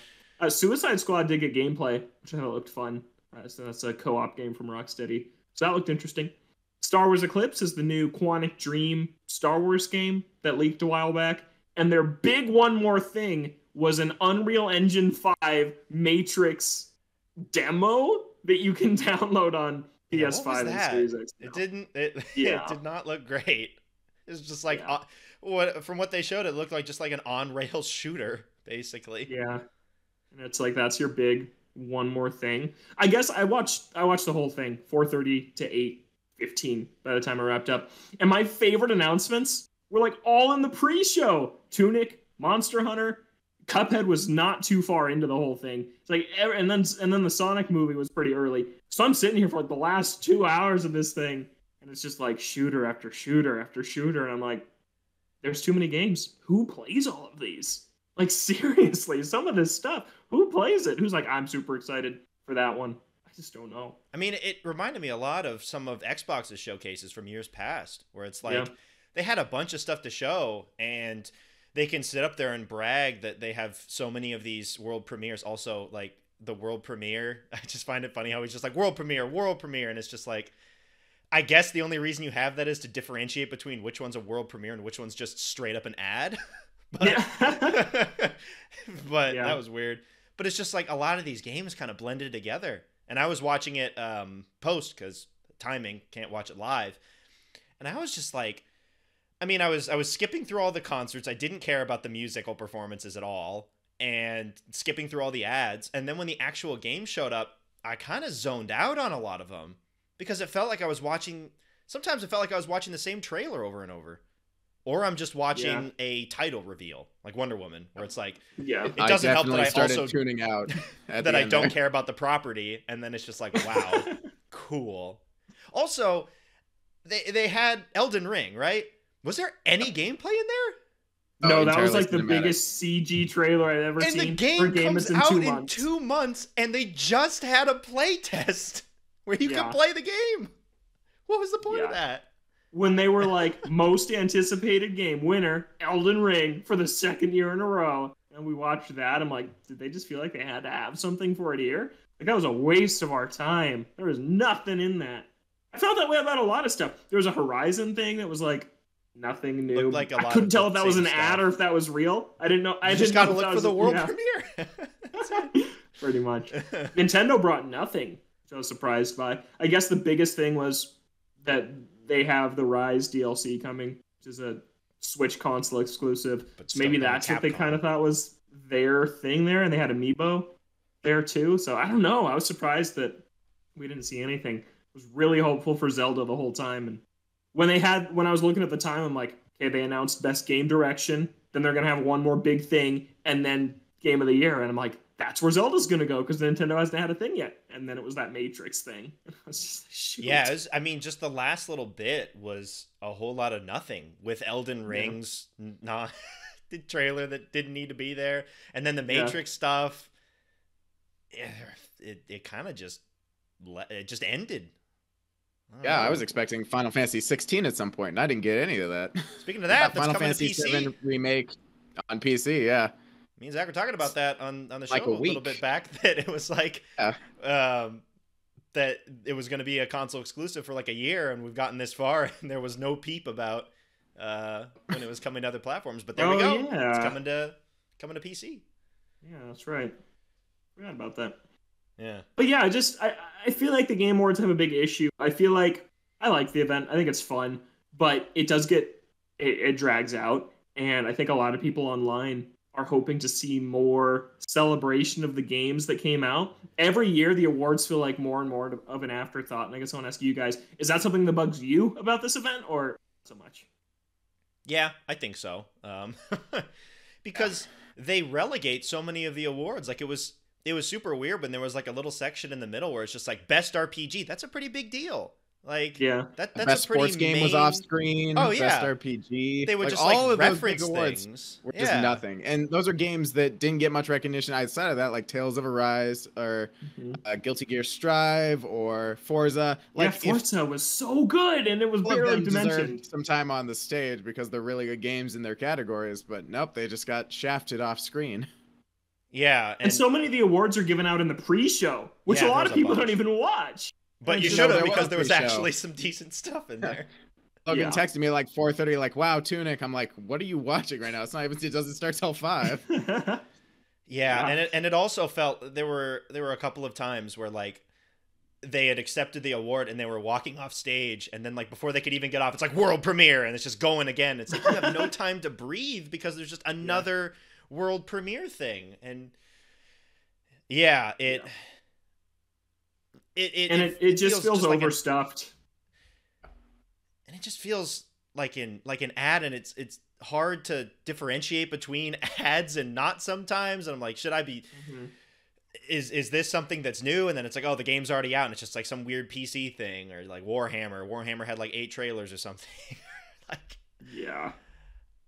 Suicide Squad did get gameplay, which I thought looked fun. So that's a co-op game from Rocksteady. So that looked interesting. Star Wars Eclipse is the new Quantic Dream Star Wars game that leaked a while back. And their big one more thing was an Unreal Engine 5 Matrix demo that you can download on PS5 and Series X. It did not look great. It was just like, from what they showed, it looked like just like an on-rails shooter, basically. Yeah. And it's like, that's your big one more thing. I guess I watched the whole thing, 4:30 to 8:15 by the time I wrapped up. And my favorite announcements were like all in the pre-show. Tunic, Monster Hunter, Cuphead was not too far into the whole thing. It's like, and then the Sonic movie was pretty early. So I'm sitting here for like the last 2 hours of this thing, and it's just like shooter after shooter after shooter, and I'm like, there's too many games. Who plays all of these? Like, seriously, some of this stuff, who plays it? Who's like, I'm super excited for that one? I just don't know. I mean, it reminded me a lot of some of Xbox's showcases from years past, where it's like they had a bunch of stuff to show, and they can sit up there and brag that they have so many of these world premieres. Also, like the world premiere, I just find it funny how he's just like world premiere, and it's just like, I guess the only reason you have that is to differentiate between which one's a world premiere and which one's just straight up an ad. But that was weird. But it's just like a lot of these games kind of blended together. And I was watching it post because timing, can't watch it live. And I was just like, I mean, I was skipping through all the concerts. I didn't care about the musical performances at all, and skipping through all the ads. And then when the actual game showed up, I kind of zoned out on a lot of them because it felt like I was watching. Sometimes it felt like I was watching the same trailer over and over, or I'm just watching a title reveal like Wonder Woman, where it's like, it doesn't help that I also tuning out that I don't care about the property, and then it's just like, wow, cool. Also, they had Elden Ring, right? Was there any gameplay in there? No, that was like the biggest CG trailer I've ever seen. And the game comes out in 2 months, and they just had a play test where you can play the game. What was the point of that? When they were like, most anticipated game winner, Elden Ring, for the 2nd year in a row, and we watched that, I'm like, did they just feel like they had to have something for it here? Like, that was a waste of our time. There was nothing in that. I felt that way about a lot of stuff. There was a Horizon thing that was like, nothing new. Like I couldn't tell if that was an ad or if that was real. I didn't know. I just got to look for the world premiere. Pretty much. Nintendo brought nothing, which I was surprised by. I guess the biggest thing was that they have the Rise DLC coming, which is a Switch console exclusive. So maybe that's what they kind of thought was their thing there, and they had Amiibo there too. So I don't know. I was surprised that we didn't see anything. I was really hopeful for Zelda the whole time, and when I was looking at the time, I'm like, okay, they announced Best Game Direction, then they're going to have one more big thing, and then Game of the Year. And I'm like, that's where Zelda's going to go, because Nintendo hasn't had a thing yet. And then it was that Matrix thing. I was just like, shoot. Yeah, just the last little bit was a whole lot of nothing, with Elden Ring's not the trailer that didn't need to be there. And then the Matrix stuff, it kind of just ended. I was expecting Final Fantasy 16 at some point, and I didn't get any of that. Speaking of that, that's Final coming Fantasy to PC. 7 Remake on PC, yeah. Me and Zach were talking about that on the show Like a a little week. bit back, that it was like Yeah. that it was going to be a console exclusive for like a year, and we've gotten this far, and there was no peep about when it was coming to other platforms. But there we go. Yeah. It's coming to PC. Yeah, that's right. Forgot about that. Yeah. But yeah, I feel like the Game Awards have a big issue. I feel like I like the event. I think it's fun, but it does it drags out, and I think a lot of people online are hoping to see more celebration of the games that came out. Every year, the awards feel like more and more of an afterthought. And I guess I want to ask you guys, is that something that bugs you about this event, or not so much? Yeah, I think so. Because they relegate so many of the awards. Like, it was super weird when there was like a little section in the middle where it's just like best RPG. That's a pretty big deal. Like, yeah, that's best a pretty sports game was off screen. Oh, yeah. Best RPG. They would like, just all like of those big reference awards things. were just nothing, and those are games that didn't get much recognition outside of that, like Tales of Arise or Guilty Gear Strive or Forza. Like, yeah, Forza was so good, and it was barely mentioned. Some time on the stage because they're really good games in their categories, but nope, they just got shafted off screen. Yeah, and so many of the awards are given out in the pre-show, which a lot of people don't even watch. But you should have, because there was actually some decent stuff in there. Logan texted me like 4:30, like, "Wow, Tunic." I'm like, "What are you watching right now? It's not even. It doesn't start till 5." Yeah, and it also felt there were a couple of times where like they had accepted the award and they were walking off stage, and then like before they could even get off, it's like world premiere, and it's just going again. It's like you have no time to breathe because there's just another world premiere thing, and it just feels overstuffed. And it just feels like an ad, and it's hard to differentiate between ads and not sometimes. And I'm like, should I be is this something that's new? And then it's like, oh, the game's already out, and it's just like some weird PC thing, or like Warhammer had like 8 trailers or something. Like, yeah,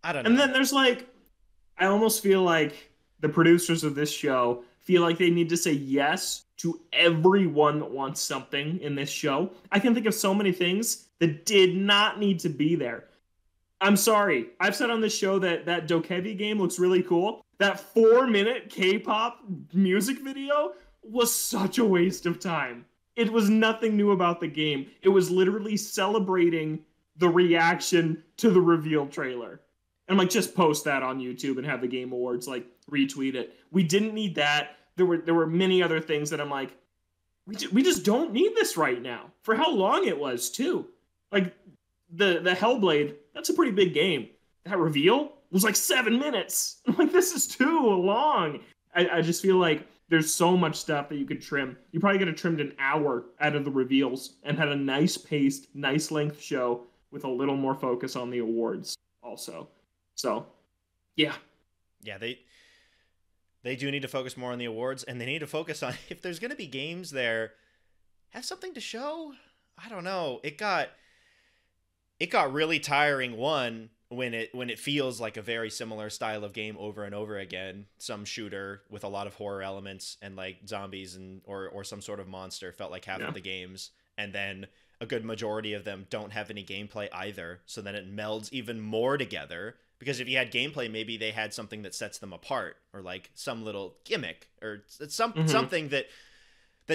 I don't know. And then there's like, I almost feel like the producers of this show feel like they need to say yes to everyone that wants something in this show. I can think of so many things that did not need to be there. I'm sorry. I've said on this show that Dokevi game looks really cool. That 4-minute K-pop music video was such a waste of time. It was nothing new about the game. It was literally celebrating the reaction to the reveal trailer. And I'm like, just post that on YouTube and have the Game Awards like retweet it. We didn't need that. There were many other things that I'm like, we just don't need this right now. For how long it was too. Like the Hellblade, that's a pretty big game. That reveal was like 7 minutes. I'm like, this is too long. I just feel like there's so much stuff that you could trim. You probably could have trimmed an hour out of the reveals and had a nice paced, nice length show with a little more focus on the awards also. So, yeah. Yeah, they do need to focus more on the awards, and they need to focus on, if there's going to be games there, have something to show. I don't know. It got really tiring, one, when it feels like a very similar style of game over and over again. Some shooter with a lot of horror elements and like zombies and or some sort of monster felt like half of the games, and then a good majority of them don't have any gameplay either. So then it melds even more together. Because if you had gameplay, maybe they had something that sets them apart, or like some little gimmick, or something that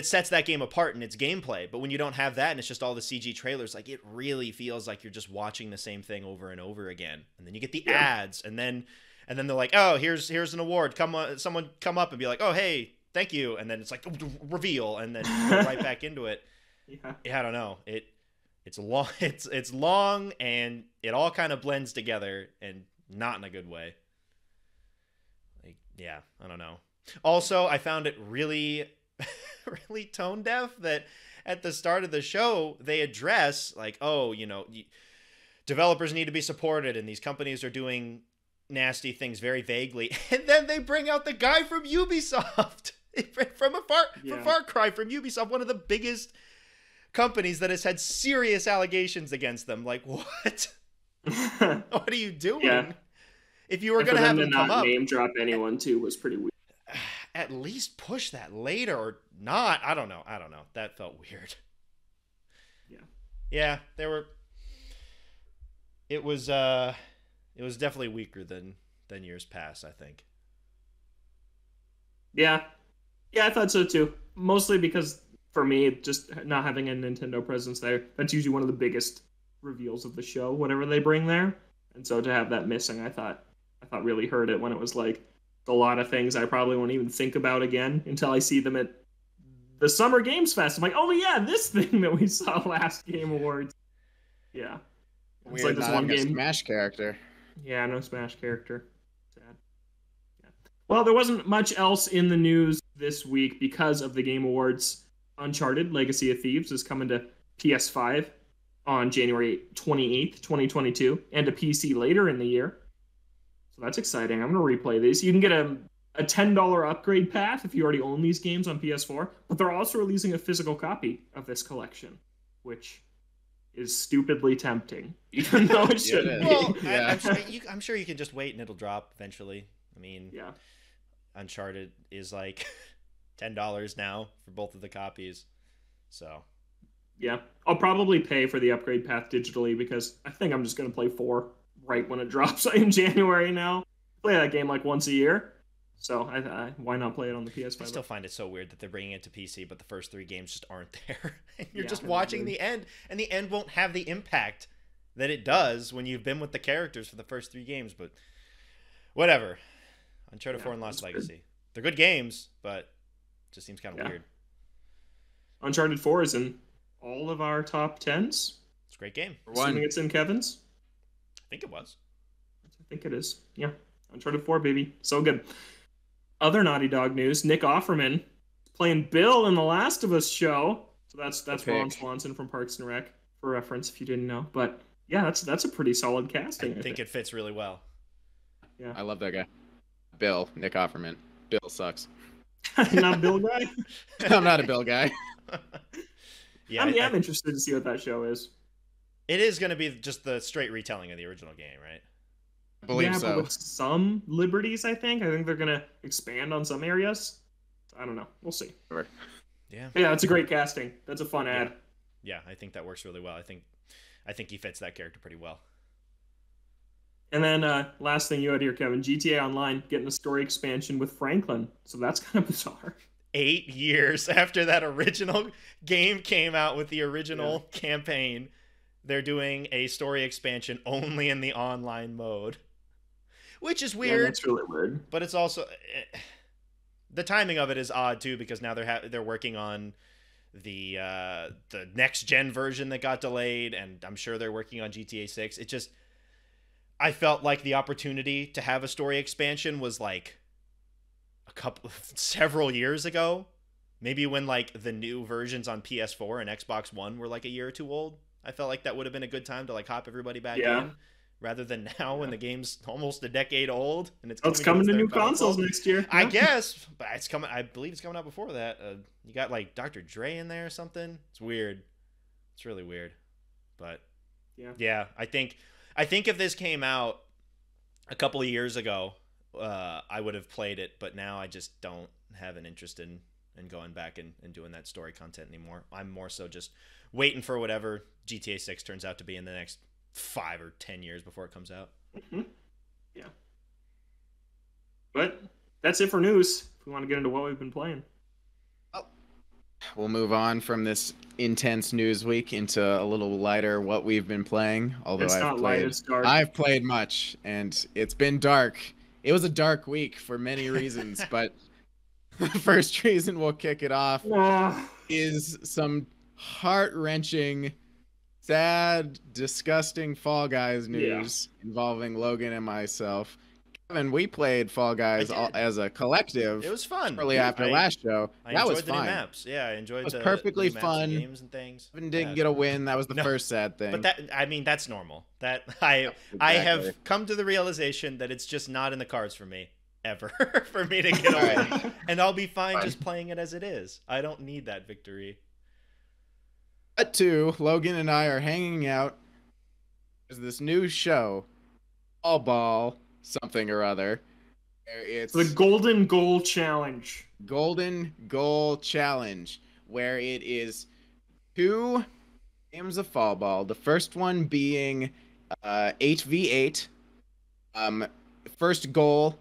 sets that game apart in its gameplay. But when you don't have that and it's just all the CG trailers, like, it really feels like you're just watching the same thing over and over again. And then you get the ads, and then they're like, oh, here's an award. Someone come up and be like, oh, hey, thank you. And then it's like reveal, and then you go right back into it. Yeah, I don't know. It's long. It's long, and it all kind of blends together, and not in a good way. Like, yeah, I don't know. Also, I found it really, really tone deaf that at the start of the show they address like, oh, you know, developers need to be supported, and these companies are doing nasty things very vaguely, and then they bring out the guy from Ubisoft from Far Cry, from Ubisoft, one of the biggest companies that has had serious allegations against them. Like, what? What are you doing? Yeah. If you were going to have him come up, name drop anyone too was pretty weird. At least push that later, or not. I don't know. That felt weird. Yeah. It was definitely weaker than years past, I think. Yeah, yeah, I thought so too. Mostly because for me, just not having a Nintendo presence there, that's usually one of the biggest reveals of the show, whatever they bring there. And so to have that missing, I thought really hurt it when it was like a lot of things I probably won't even think about again until I see them at the Summer Games Fest. I'm like, oh yeah, this thing that we saw last Game Awards. Yeah, it's like Weird this not one having a game. Smash character. Yeah, no Smash character. Sad. Yeah. Well, there wasn't much else in the news this week because of the Game Awards. Uncharted Legacy of Thieves is coming to PS5 on January 28th, 2022, and to PC later in the year. So that's exciting. I'm going to replay these. You can get a $10 upgrade path if you already own these games on PS4, but they're also releasing a physical copy of this collection, which is stupidly tempting, even though it shouldn't be. Well, Yeah. I'm sure you can just wait and it'll drop eventually. I mean, Yeah. Uncharted is like $10 now for both of the copies. So Yeah. I'll probably pay for the upgrade path digitally because I think I'm just going to play 4 right when it drops in January now. Play that game like once a year. So why not play it on the PS5? I still find it so weird that they're bringing it to PC, but the first 3 games just aren't there. And you're Yeah, just it is watching weird. the end, and the end won't have the impact that it does when you've been with the characters for the first 3 games. But whatever. Uncharted 4 and Lost that's Legacy. They're good games, but it just seems kind of Yeah. weird. Uncharted 4 is in all of our top 10s. It's a great game. For Assuming one, it's in Kevin's. I think it was. I think it is. Yeah. Uncharted 4, baby. So good. Other Naughty Dog news, Nick Offerman playing Bill in the Last of Us show. So that's Okay. Ron Swanson from Parks and Rec, for reference if you didn't know. But yeah, that's a pretty solid I casting. think it fits really well. I love that guy. Bill, Nick Offerman. Bill sucks. Not Bill guy. I'm not a Bill guy. Yeah, I'm interested to see what that show is. it is going to be just the straight retelling of the original game, right? I believe yeah, so. but with some liberties, I think. I think they're gonna expand on some areas. I don't know. We'll see. Yeah. But yeah, that's a great casting. That's a fun ad. Yeah, I think that works really well. I think he fits that character pretty well. And then last thing you had here, Kevin, GTA Online getting a story expansion with Franklin. So that's kind of bizarre. 8 years after that original game came out with the original campaign, they're doing a story expansion only in the online mode, which is Yeah, weird. that's really weird. But it's also the timing of it is odd too, because now they're working on the next gen version that got delayed, and I'm sure they're working on GTA 6. It just, I felt like the opportunity to have a story expansion was like several years ago, maybe when like the new versions on PS4 and Xbox One were like a year or 2 old. I felt like that would have been a good time to like hop everybody back in, rather than now when the game's almost a decade old and it's coming to its new third console. consoles next year. I Yeah. guess, but it's coming. I believe it's coming out before that. You got like Dr. Dre in there or something. It's weird. It's really weird. But yeah, I think if this came out a couple of years ago, I would have played it. But now I just don't have an interest in going back and doing that story content anymore. I'm more so just waiting for whatever GTA 6 turns out to be in the next 5 or 10 years before it comes out. Mm-hmm. Yeah. But that's it for news. If we want to get into what we've been playing. We'll move on from this intense news week into a little lighter what we've been playing. Although It's not light, it's dark. I've played much, and it's been dark. It was a dark week for many reasons, but the first reason we'll kick it off is some heart-wrenching, sad, disgusting Fall Guys news involving Logan and myself. Kevin, we played Fall Guys as a collective. It was fun. Shortly after last show. That was the fun. new maps. Yeah, I enjoyed It was the perfectly new maps and fun. games and things. Kevin didn't get a win. That was the first sad thing. But that's normal. That I have come to the realization that it's just not in the cards for me ever for me to get a win, and I'll be fine just playing it as it is. I don't need that victory. At 2, Logan and I are hanging out. There's this new show, All Ball something or other. It's the Golden Goal Challenge. Golden Goal Challenge, where it is 2 games of Fall Ball. The first one being 8v8. First goal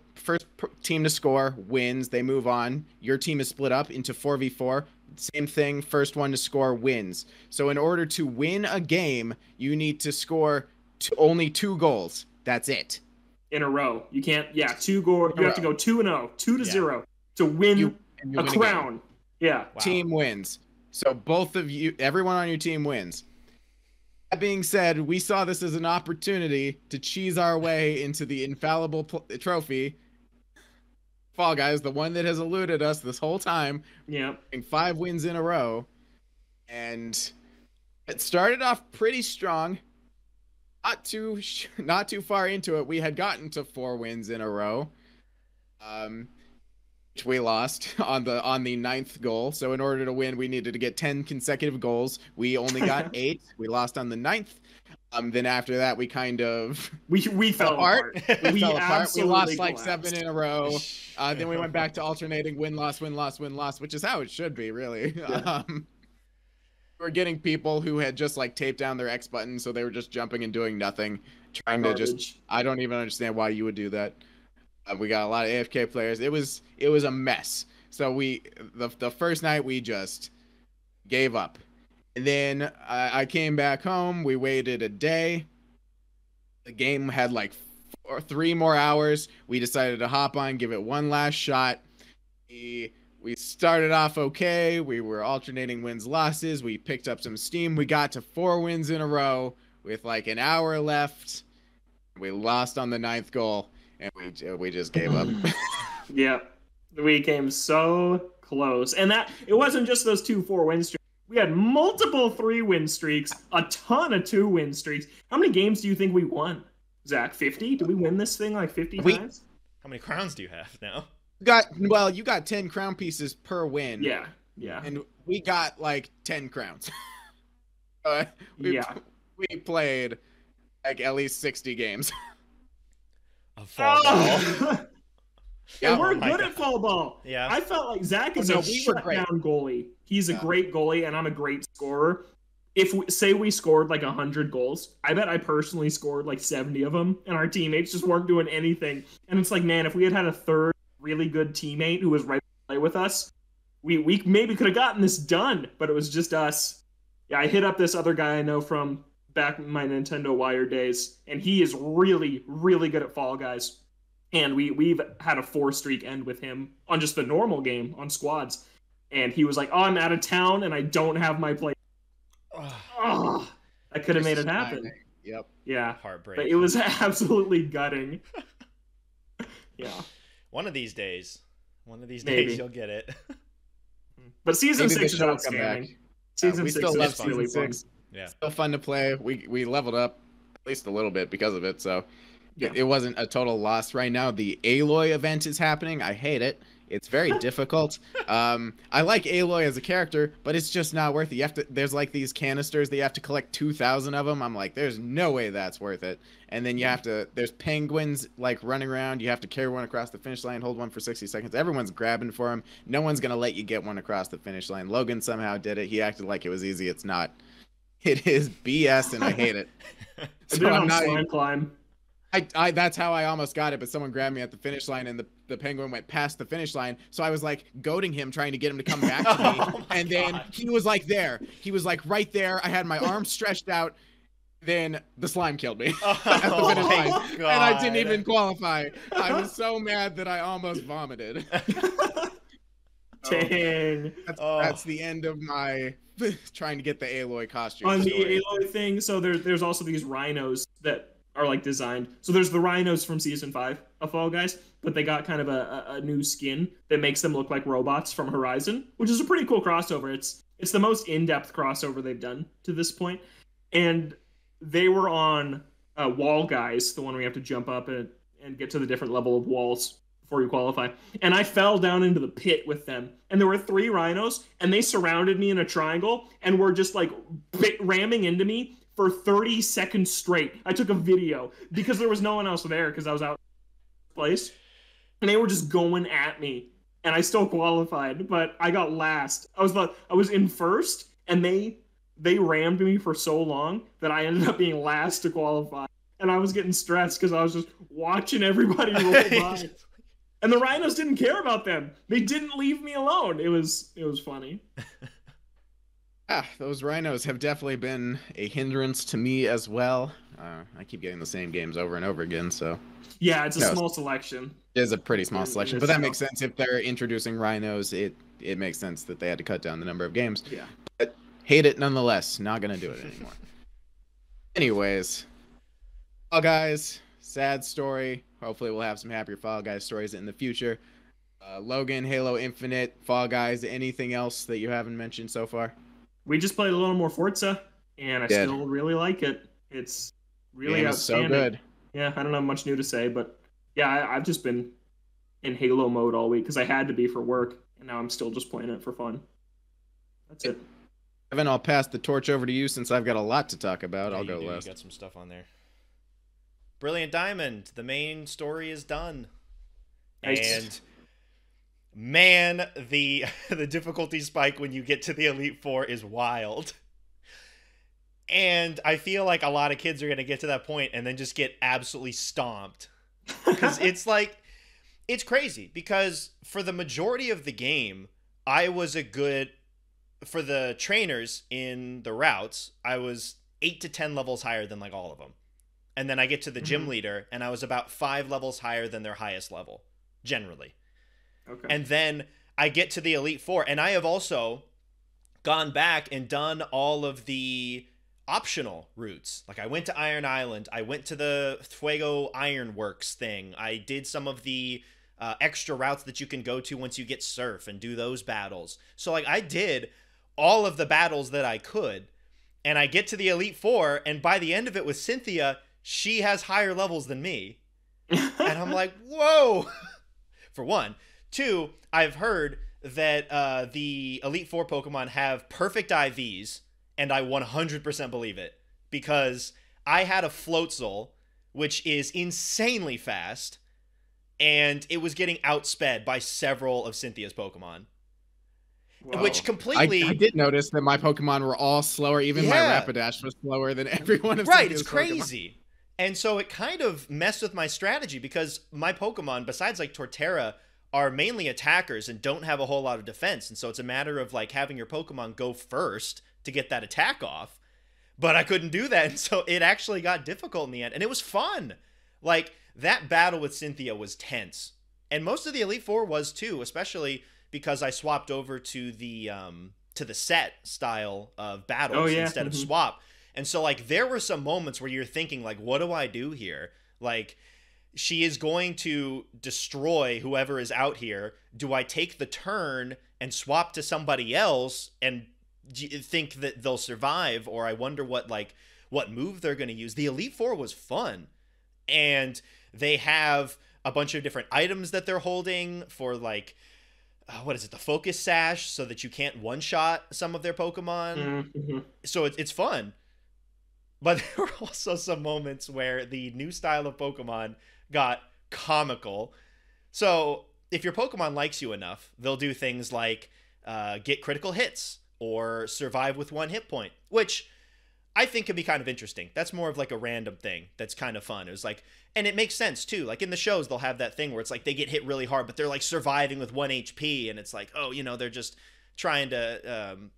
team to score wins. They move on. Your team is split up into 4v4. Same thing. First one to score wins. So in order to win a game, you need to score only 2 goals. That's it. In a row. You can't. Yeah, 2 goals. You have to go 2-0, 2-0 to win a crown. Yeah. Wow. Team wins. So both of you, everyone on your team wins. That being said, we saw this as an opportunity to cheese our way into the infallible trophy. Fall Guys, the one that has eluded us this whole time. Yeah. 5 wins in a row. And it started off pretty strong. Not too far into it, we had gotten to 4 wins in a row. Which we lost on the 9th goal. So in order to win, we needed to get 10 consecutive goals. We only got 8. We lost on the 9th. Then after that, we kind of we fell apart. We fell apart. We lost like 7 in a row. Then we went back to alternating win-loss, win-loss, win-loss, which is how it should be, really. Yeah. We're getting people who had just like taped down their X button, so they were just jumping and doing nothing, trying to just. I don't even understand why you would do that. We got a lot of AFK players. It was a mess. So the first night we just gave up. And then I came back home. We waited a day. The game had like 3 more hours. We decided to hop on, give it one last shot. We started off okay. We were alternating wins, losses. We picked up some steam. We got to 4 wins in a row with like an hour left. We lost on the 9th goal, and we just gave up. Yeah, we came so close. And that it wasn't just those 2 4-win streaks. We had multiple 3-win streaks, a ton of 2-win streaks. How many games do you think we won, Zach? 50? Did we win this thing like 50 times? How many crowns do you have now? You got 10 crown pieces per win. Yeah. And we got like 10 crowns. We played like at least 60 games. Of fall ball. And we're good at fall ball. Yeah. I felt like Zach is a shutdown goalie. He's a great goalie, and I'm a great scorer. If we scored like 100 goals, I bet I personally scored like 70 of them, and our teammates just weren't doing anything. And it's like, man, if we had a third really good teammate who was right to play with us, we maybe could have gotten this done, but it was just us. Yeah, I hit up this other guy I know from back in my Nintendo Wire days, and he is really, really good at Fall Guys. And we've had a 4 streak end with him on just the normal game on squads. And he was like, "Oh, I'm out of town and I don't have my play." Oh, I could have made it happen. Yep. Yeah. Heartbreak. But it was absolutely gutting. Yeah. One of these days Maybe. you'll get it. But season Maybe 6 is outstanding. Season 6 still is love really season fun. 6. Yeah. Still fun to play. We leveled up at least a little bit because of it, so Yeah. it wasn't a total loss. Right now, the Aloy event is happening. I hate it. It's very difficult. I like Aloy as a character, but it's just not worth it. There's like these canisters that you have to collect 2,000 of them. I'm like, there's no way that's worth it. And then there's penguins like running around. You have to carry one across the finish line, hold one for 60 seconds. Everyone's grabbing for them. No one's going to let you get one across the finish line. Logan somehow did it. He acted like it was easy. It's not. It is BS, and I hate it. I did on Slime Climb. That's how I almost got it, but someone grabbed me at the finish line, and the penguin went past the finish line. So I was like goading him, trying to get him to come back to me. And then he was like there. He was like right there. I had my arms stretched out. Then the slime killed me at the finish line. And I didn't even qualify. I was so mad that I almost vomited. Dang. That's the end of my trying to get the Aloy costume. On story. the Aloy thing, so there's also these rhinos that are like designed. So there's the rhinos from season 5 of Fall Guys, but they got kind of a new skin that makes them look like robots from Horizon, which is a pretty cool crossover. It's the most in-depth crossover they've done to this point. And they were on Wall Guys, the one where you have to jump up and get to the different level of walls before you qualify. And I fell down into the pit with them. And there were 3 rhinos, and they surrounded me in a triangle and were just like ramming into me for 30 seconds straight. I took a video because there was no one else there because I was out of place. And they were just going at me. And I still qualified, but I got last. I was in first, and they rammed me for so long that I ended up being last to qualify. And I was getting stressed because I was just watching everybody roll by. And the rhinos didn't care about them. They didn't leave me alone. It was funny. Those rhinos have definitely been a hindrance to me as well. I keep getting the same games over and over again, so. Yeah, it's a small selection. It is a pretty small selection, but that makes sense. If they're introducing rhinos, it makes sense that they had to cut down the number of games. Yeah. But hate it nonetheless. Not going to do it anymore. Anyways. Fall Guys, sad story. Hopefully we'll have some happier Fall Guys stories in the future. Logan, Halo Infinite, Fall Guys, anything else that you haven't mentioned so far? We just played a little more Forza, and I still really like it. It's really outstanding. So good. Yeah, I don't have much new to say, but yeah, I've just been in Halo mode all week because I had to be for work, and now I'm still just playing it for fun. That's it. Evan, I'll pass the torch over to you since I've got a lot to talk about. Yeah, I'll go last. You got some stuff on there. Brilliant Diamond. The main story is done. Nice. And man, the difficulty spike when you get to the Elite Four is wild. And I feel like a lot of kids are going to get to that point and then just get absolutely stomped. Because it's crazy. Because for the majority of the game, for the trainers in the routes, I was 8 to 10 levels higher than like all of them. And then I get to the gym leader, and I was about 5 levels higher than their highest level, generally. Okay. And then I get to the Elite Four, and I have also gone back and done all of the optional routes. Like I went to Iron Island, I went to the Fuego Ironworks thing, I did some of the extra routes that you can go to once you get Surf and do those battles. So like I did all of the battles that I could, and I get to the Elite Four, and by the end of it with Cynthia, she has higher levels than me. And I'm like, whoa! For one. Two, I've heard that the Elite Four Pokemon have perfect IVs, and I 100% believe it. Because I had a Floatzel, which is insanely fast, and it was getting outsped by several of Cynthia's Pokemon. Whoa. Which completely... I did notice that my Pokemon were all slower. Even my Rapidash was slower than everyone of Cynthia's it's crazy. Pokemon. And so it kind of messed with my strategy because my Pokemon, besides like Torterra, are mainly attackers and don't have a whole lot of defense. And so it's a matter of like having your Pokemon go first to get that attack off. But I couldn't do that. And so it actually got difficult in the end. And it was fun. Like that battle with Cynthia was tense. And most of the Elite Four was too, especially because I swapped over to the set style of battles instead of swap. And so, like, there were some moments where you're thinking, like, what do I do here? Like, she is going to destroy whoever is out here. Do I take the turn and swap to somebody else and think that they'll survive? Or I wonder what move they're going to use. The Elite Four was fun. And they have a bunch of different items that they're holding for, like, what is it? The Focus Sash, so that you can't one-shot some of their Pokemon. Mm-hmm. So it's fun. But there were also some moments where the new style of Pokemon got comical. So if your Pokemon likes you enough, they'll do things like get critical hits or survive with 1 hit point, which I think can be kind of interesting. That's more of like a random thing that's kind of fun. It was like, and it makes sense too. Like in the shows, they'll have that thing where it's like they get hit really hard, but they're like surviving with 1 HP, and it's like, oh, they're just trying to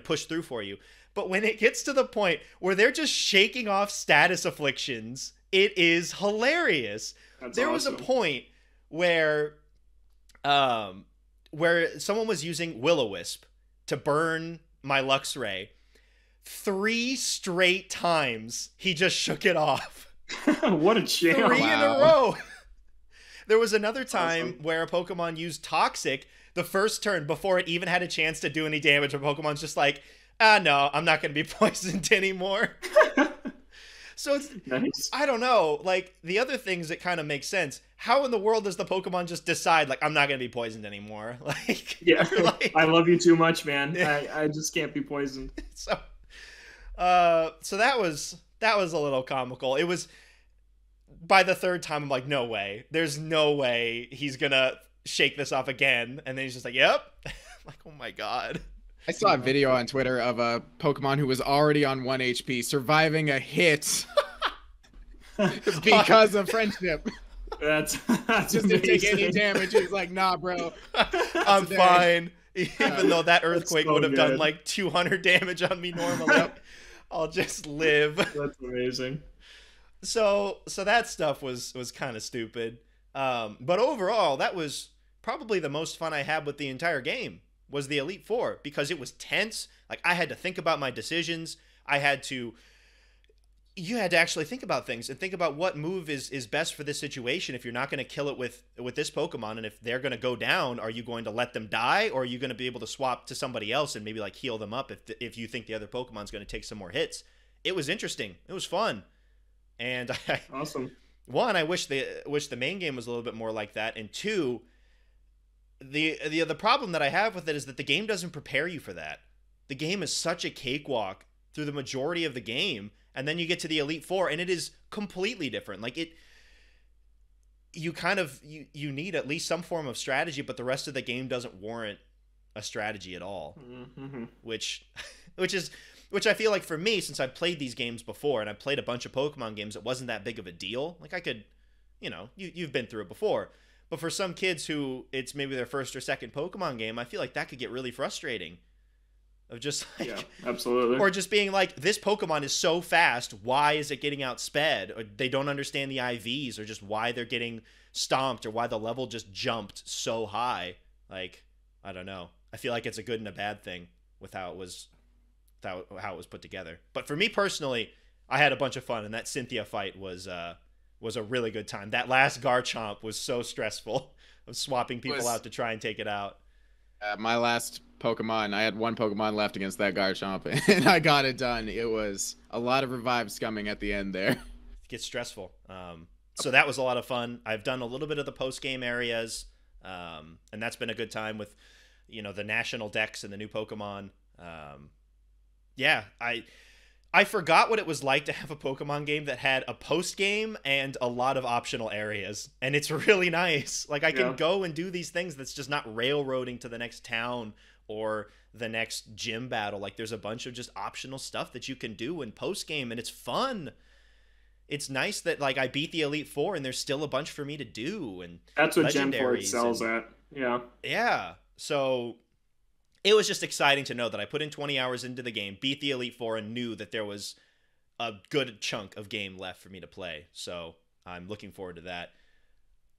push through for you. But when it gets to the point where they're just shaking off status afflictions, it is hilarious. There was a point where someone was using Will-O-Wisp to burn my Luxray. 3 straight times he just shook it off. What a champ. 3 in a row. There was another time where a Pokemon used Toxic the first turn before it even had a chance to do any damage. A Pokemon's just like, no, I'm not going to be poisoned anymore. So it's, nice. I don't know, like, the other things that kind of make sense. How in the world does the Pokemon just decide, like, I'm not going to be poisoned anymore? Like, yeah, like, I love you too much, man. I just can't be poisoned. So that was a little comical. It was, by the 3rd time, I'm like, no way. There's no way he's going to shake this off again. And then he's just like, yep. I'm like, oh my God. I saw a video on Twitter of a Pokemon who was already on 1 HP surviving a hit because of friendship. That's Just didn't take any amazing. damage. He's like, nah, bro. I'm today. fine. Even though that earthquake so would have done good. like 200 damage on me normally, I'll just live. That's amazing. So that stuff was kind of stupid. But overall, that was probably the most fun I had with the entire game, was the Elite Four, because it was tense. Like, I had to think about my decisions. You had to actually think about things and think about what move is best for this situation. If you're not going to kill it with this Pokemon, and if they're going to go down, are you going to let them die, or are you going to be able to swap to somebody else and maybe like heal them up if you think the other Pokemon's going to take some more hits? It was interesting. It was fun. And Awesome. one, I wish the main game was a little bit more like that, and two, the problem that I have with it is that the game doesn't prepare you for that. The game is such a cakewalk through the majority of the game, and then you get to the Elite Four, and it is completely different. Like, you need at least some form of strategy, but the rest of the game doesn't warrant a strategy at all. Mm-hmm. Which I feel like, for me, since I've played these games before and I've played a bunch of Pokemon games, it wasn't that big of a deal. Like, I could, you've been through it before. But for some kids who it's maybe their first or second Pokemon game, I feel like that could get really frustrating. Of just like, Yeah, absolutely. or just being like, this Pokemon is so fast, why is it getting outsped? Or they don't understand the IVs, or just why they're getting stomped, or why the level just jumped so high. Like, I don't know. I feel like it's a good and a bad thing with how it was put together. But for me personally, I had a bunch of fun, and that Cynthia fight was a really good time. That last Garchomp was so stressful of swapping people out to try and take it out. My last Pokemon, I had one Pokemon left against that Garchomp, and I got it done. It was a lot of revives coming at the end there. It gets stressful. So that was a lot of fun. I've done a little bit of the post-game areas, and that's been a good time with, the national decks and the new Pokemon. Yeah, I forgot what it was like to have a Pokemon game that had a post-game and a lot of optional areas, and it's really nice. Like, I can go and do these things that's just not railroading to the next town or the next gym battle. Like, there's a bunch of just optional stuff that you can do in post-game, and it's fun. It's nice that, like, I beat the Elite Four, and there's still a bunch for me to do, and that's what Gen 4 sells at. Yeah. So it was just exciting to know that I put in 20 hours into the game, beat the Elite Four, and knew that there was a good chunk of game left for me to play. So I'm looking forward to that.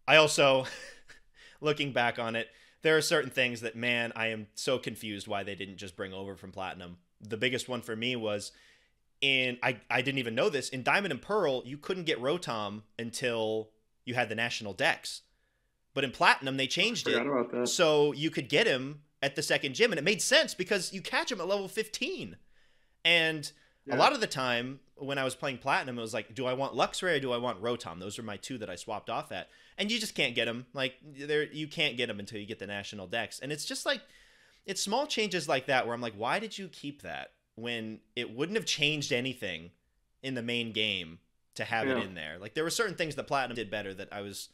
I also, looking back on it, there are certain things that, man, I am so confused why they didn't just bring over from Platinum. The biggest one for me was I didn't even know this, in Diamond and Pearl, you couldn't get Rotom until you had the national dex. But in Platinum, they changed it so you could get him at the second gym, and it made sense because you catch him at level 15. And a lot of the time when I was playing Platinum, it was like, do I want Luxray or do I want Rotom? Those are my two that I swapped off at. And you just can't get them. Like, you can't get them until you get the national dex. And it's just like, it's small changes like that where I'm like, why did you keep that when it wouldn't have changed anything in the main game to have it in there? Like, there were certain things that Platinum did better that I was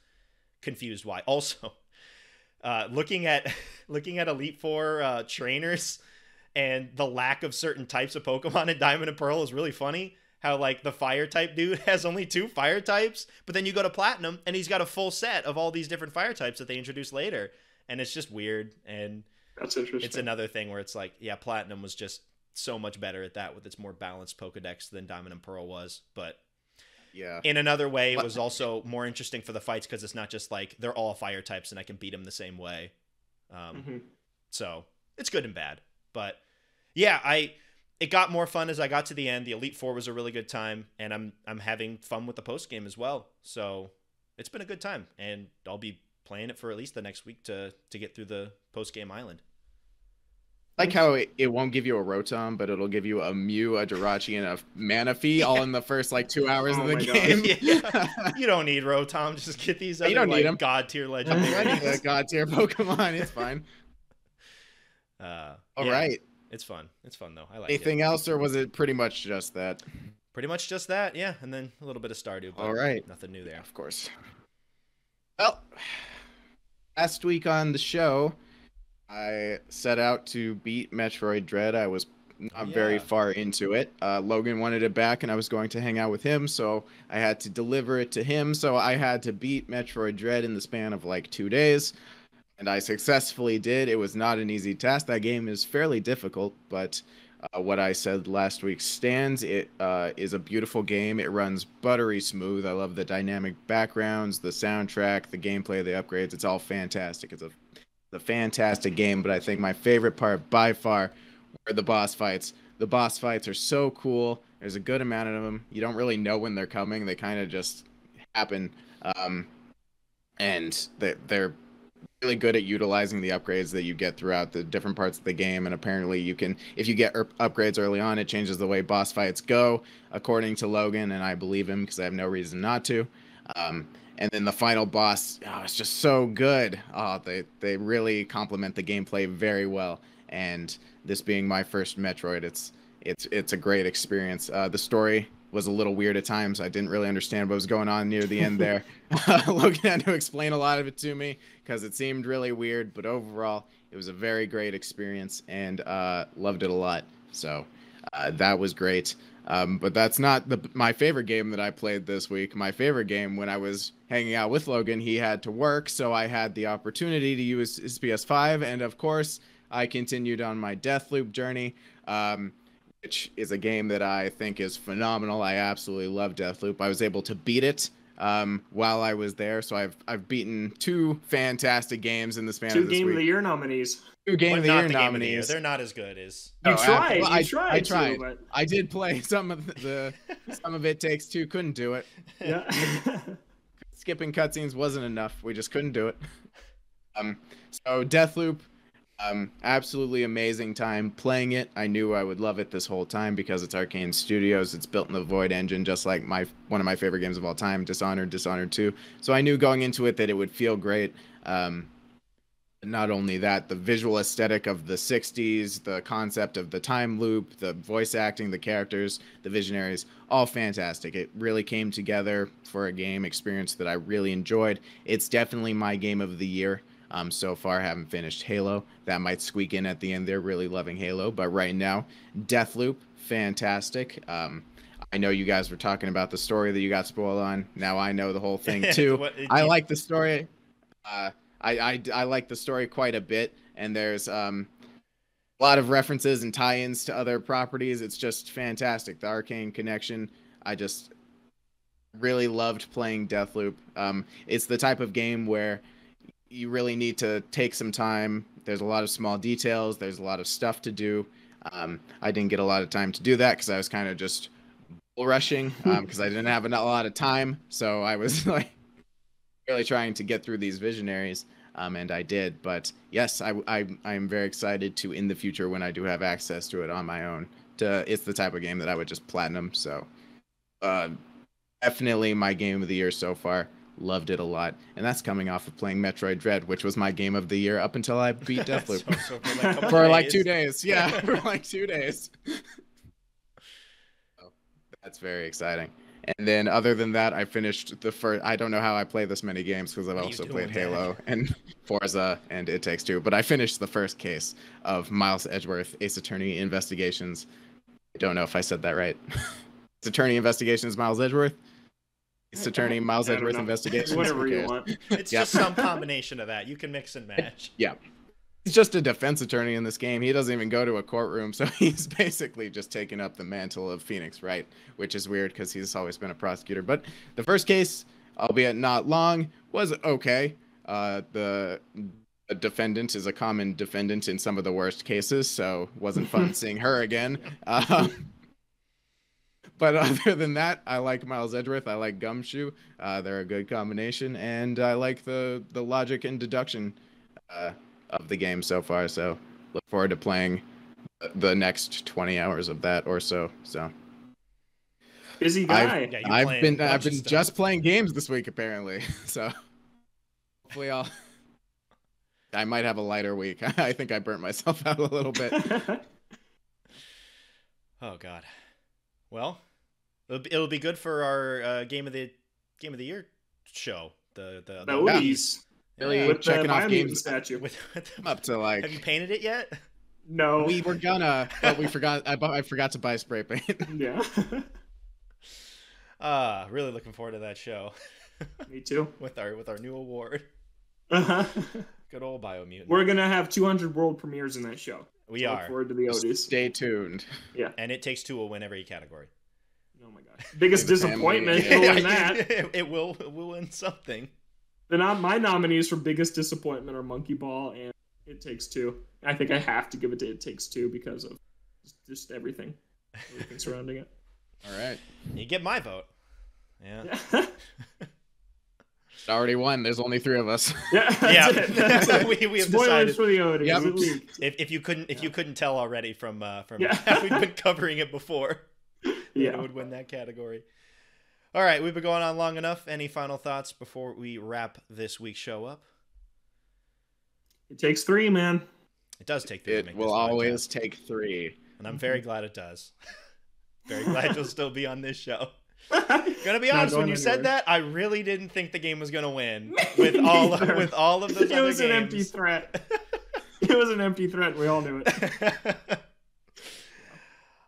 confused why. Also, looking at Elite Four trainers and the lack of certain types of Pokemon in Diamond and Pearl is really funny. How, like, the fire type dude has only 2 fire types, but then you go to Platinum and he's got a full set of all these different fire types that they introduce later, and it's just weird. And that's interesting. It's another thing where it's like, yeah, Platinum was just so much better at that with its more balanced Pokedex than Diamond and Pearl was. But yeah, in another way, it was also more interesting for the fights because it's not just like they're all fire types and I can beat them the same way. So it's good and bad. But yeah, it got more fun as I got to the end. The Elite Four was a really good time, and I'm having fun with the post game as well. So it's been a good time, and I'll be playing it for at least the next week to get through the post game island. Like how it won't give you a Rotom, but it'll give you a Mew, a Jirachi, and a Manaphy all in the first like 2 hours of the game. You don't need Rotom. Just get these other, you don't need them. God tier legendaries. God tier Pokemon. It's fine. All right. It's fun. It's fun though. I like Anything else, or was it pretty much just that? Pretty much just that, yeah. And then a little bit of Stardew. But all right. Nothing new there. Of course. Well, last week on the show, I set out to beat Metroid Dread. I was not yeah. very far into it. Logan wanted it back, and I was going to hang out with him, so I had to deliver it to him. So I had to beat Metroid Dread in the span of like 2 days, and I successfully did. It was not an easy task. That game is fairly difficult, but what I said last week stands. It is a beautiful game. It runs buttery smooth. I love the dynamic backgrounds, the soundtrack, the gameplay, the upgrades. It's all fantastic. It's a fantastic game, but I think my favorite part by far were the boss fights. The boss fights are so cool. There's a good amount of them. You don't really know when they're coming. They kind of just happen. And they're really good at utilizing the upgrades that you get throughout the different parts of the game. And apparently you can, if you get upgrades early on, it changes the way boss fights go, according to Logan, and I believe him because I have no reason not to. And then the final boss, it's just so good. They really complement the gameplay very well. And this being my first Metroid, it's a great experience. The story was a little weird at times. I didn't really understand what was going on near the end there. Logan had to explain a lot of it to me because it seemed really weird. But overall, it was a very great experience and loved it a lot. So that was great. But that's not my favorite game that I played this week. My favorite game, when I was hanging out with Logan, he had to work, so I had the opportunity to use his PS5, and of course, I continued on my Deathloop journey, which is a game that I think is phenomenal. I absolutely love Deathloop. I was able to beat it while I was there, so I've beaten 2 fantastic games in the span of this week. 2 Game of the Year nominees. 2 Game of the Year nominees. Game of the Year. They're not as good as You tried. I tried. To, but... I did play some of some of It Takes Two. Couldn't do it. Yeah. Skipping cutscenes wasn't enough. We just couldn't do it. So Deathloop, absolutely amazing time playing it. I knew I would love it this whole time because it's Arcane Studios. It's built in the Void engine, just like one of my favorite games of all time, Dishonored 2. So I knew going into it that it would feel great. Not only that, the visual aesthetic of the 60s, the concept of the time loop, the voice acting, the characters, the visionaries, all fantastic. It really came together for a game experience that I really enjoyed. It's definitely my game of the year. So far, I haven't finished Halo. That might squeak in at the end there, really loving Halo. But right now, Deathloop, fantastic. I know you guys were talking about the story that you got spoiled on. Now I know the whole thing, too. I like the story. I like the story quite a bit, and there's a lot of references and tie-ins to other properties. It's just fantastic. The Arcane connection, I just really loved playing Deathloop. It's the type of game where you really need to take some time. There's a lot of small details. There's a lot of stuff to do. I didn't get a lot of time to do that because I was kind of just bull rushing because I didn't have a lot of time. So I was like really trying to get through these visionaries, and I did. But yes, I'm very excited to, in the future, when I do have access to it on my own, it's the type of game that I would just platinum. So definitely my game of the year so far. Loved it a lot, and that's coming off of playing Metroid Dread, which was my game of the year up until I beat Deathloop. For like 2 days. Yeah, for like 2 days. So that's very exciting. And then other than that, I finished the first. I don't know how I play this many games because I've also played Halo and Forza and It Takes Two. But I finished the first case of Miles Edgeworth Ace Attorney Investigations. I don't know if I said that right. Ace Attorney Investigations Miles Edgeworth. Ace Attorney Miles Edgeworth Investigations. Whatever you want. It's just some combination of that. You can mix and match. Yeah. He's just a defense attorney in this game. He doesn't even go to a courtroom, so he's basically just taking up the mantle of Phoenix Wright, which is weird because he's always been a prosecutor. But the first case, albeit not long, was okay. The defendant is a common defendant in some of the worst cases, so wasn't fun seeing her again. But other than that, I like Miles Edgeworth. I like Gumshoe. They're a good combination, and I like the logic and deduction of the game so far. So look forward to playing the next 20 hours of that or so. So busy guy. I've been just playing games this week apparently. So hopefully I might have a lighter week. I think I burnt myself out a little bit. Oh God. Well, it'll be good for our game of the year show. The Oldies. Really with checking the off games statue. With up to like. Have you painted it yet? No. We were gonna, but we forgot. I forgot to buy spray paint. Yeah. Really looking forward to that show. Me too. with our new award. Uh-huh. Good old Biomutant. We're gonna have 200 world premieres in that show. We So are. Look forward to the Odies. Stay tuned. Yeah. And It Takes Two will win every category. Oh my gosh. Biggest The family. disappointment Yeah. will win that. It will win something. My nominees for biggest disappointment are Monkey Ball and It Takes Two. I think I have to give it to It Takes Two because of just everything surrounding it. All right. You get my vote. Yeah. It's already won. There's only 3 of us. Yeah. Yeah. That's it. we have Spoilers decided. for the Odies. Yep. It leaked. If you couldn't tell already from Yeah. how we've been covering it before, Yeah. it would win that category. All right, we've been going on long enough. Any final thoughts before we wrap this week's show up? It takes 3, man. It does take 3 to It make will this always podcast, take 3. and I'm very glad it does. Very glad you'll still be on this show. Gonna be Not honest, when going you said anywhere. that, I really didn't think the game was gonna win Me with all neither. of those It other was games. an empty threat. It was an empty threat. We all knew it.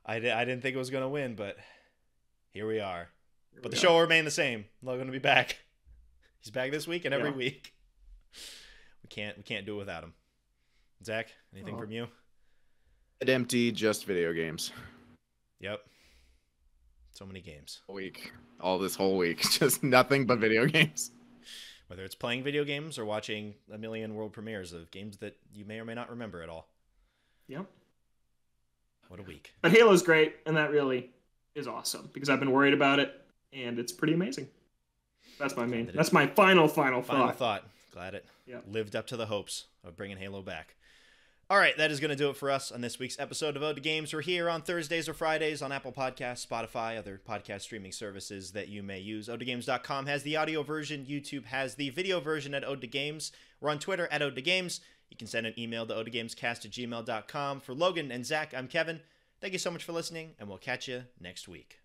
I didn't think it was gonna win, but here we are. But the we show will remain the same. Logan will be back. He's back this week and every Yeah. week. We can't do it without him. Zach, anything Oh. from you? Empty, just video games. Yep. So many games. All this whole week, just nothing but video games. Whether it's playing video games or watching a million world premieres of games that you may or may not remember at all. Yep. What a week. But Halo's great, and that really is awesome because I've been worried about it, and it's pretty amazing. That's my main. That's my final Final thought. thought. Glad it Yep. lived up to the hopes of bringing Halo back. All right, that is going to do it for us on this week's episode of Ode to Games. We're here on Thursdays or Fridays on Apple Podcasts, Spotify, other podcast streaming services that you may use. OdeToGames.com has the audio version. YouTube has the video version at Ode to Games. We're on Twitter at Ode to Games. You can send an email to odegames@gmail.com. For Logan and Zach, I'm Kevin. Thank you so much for listening, and we'll catch you next week.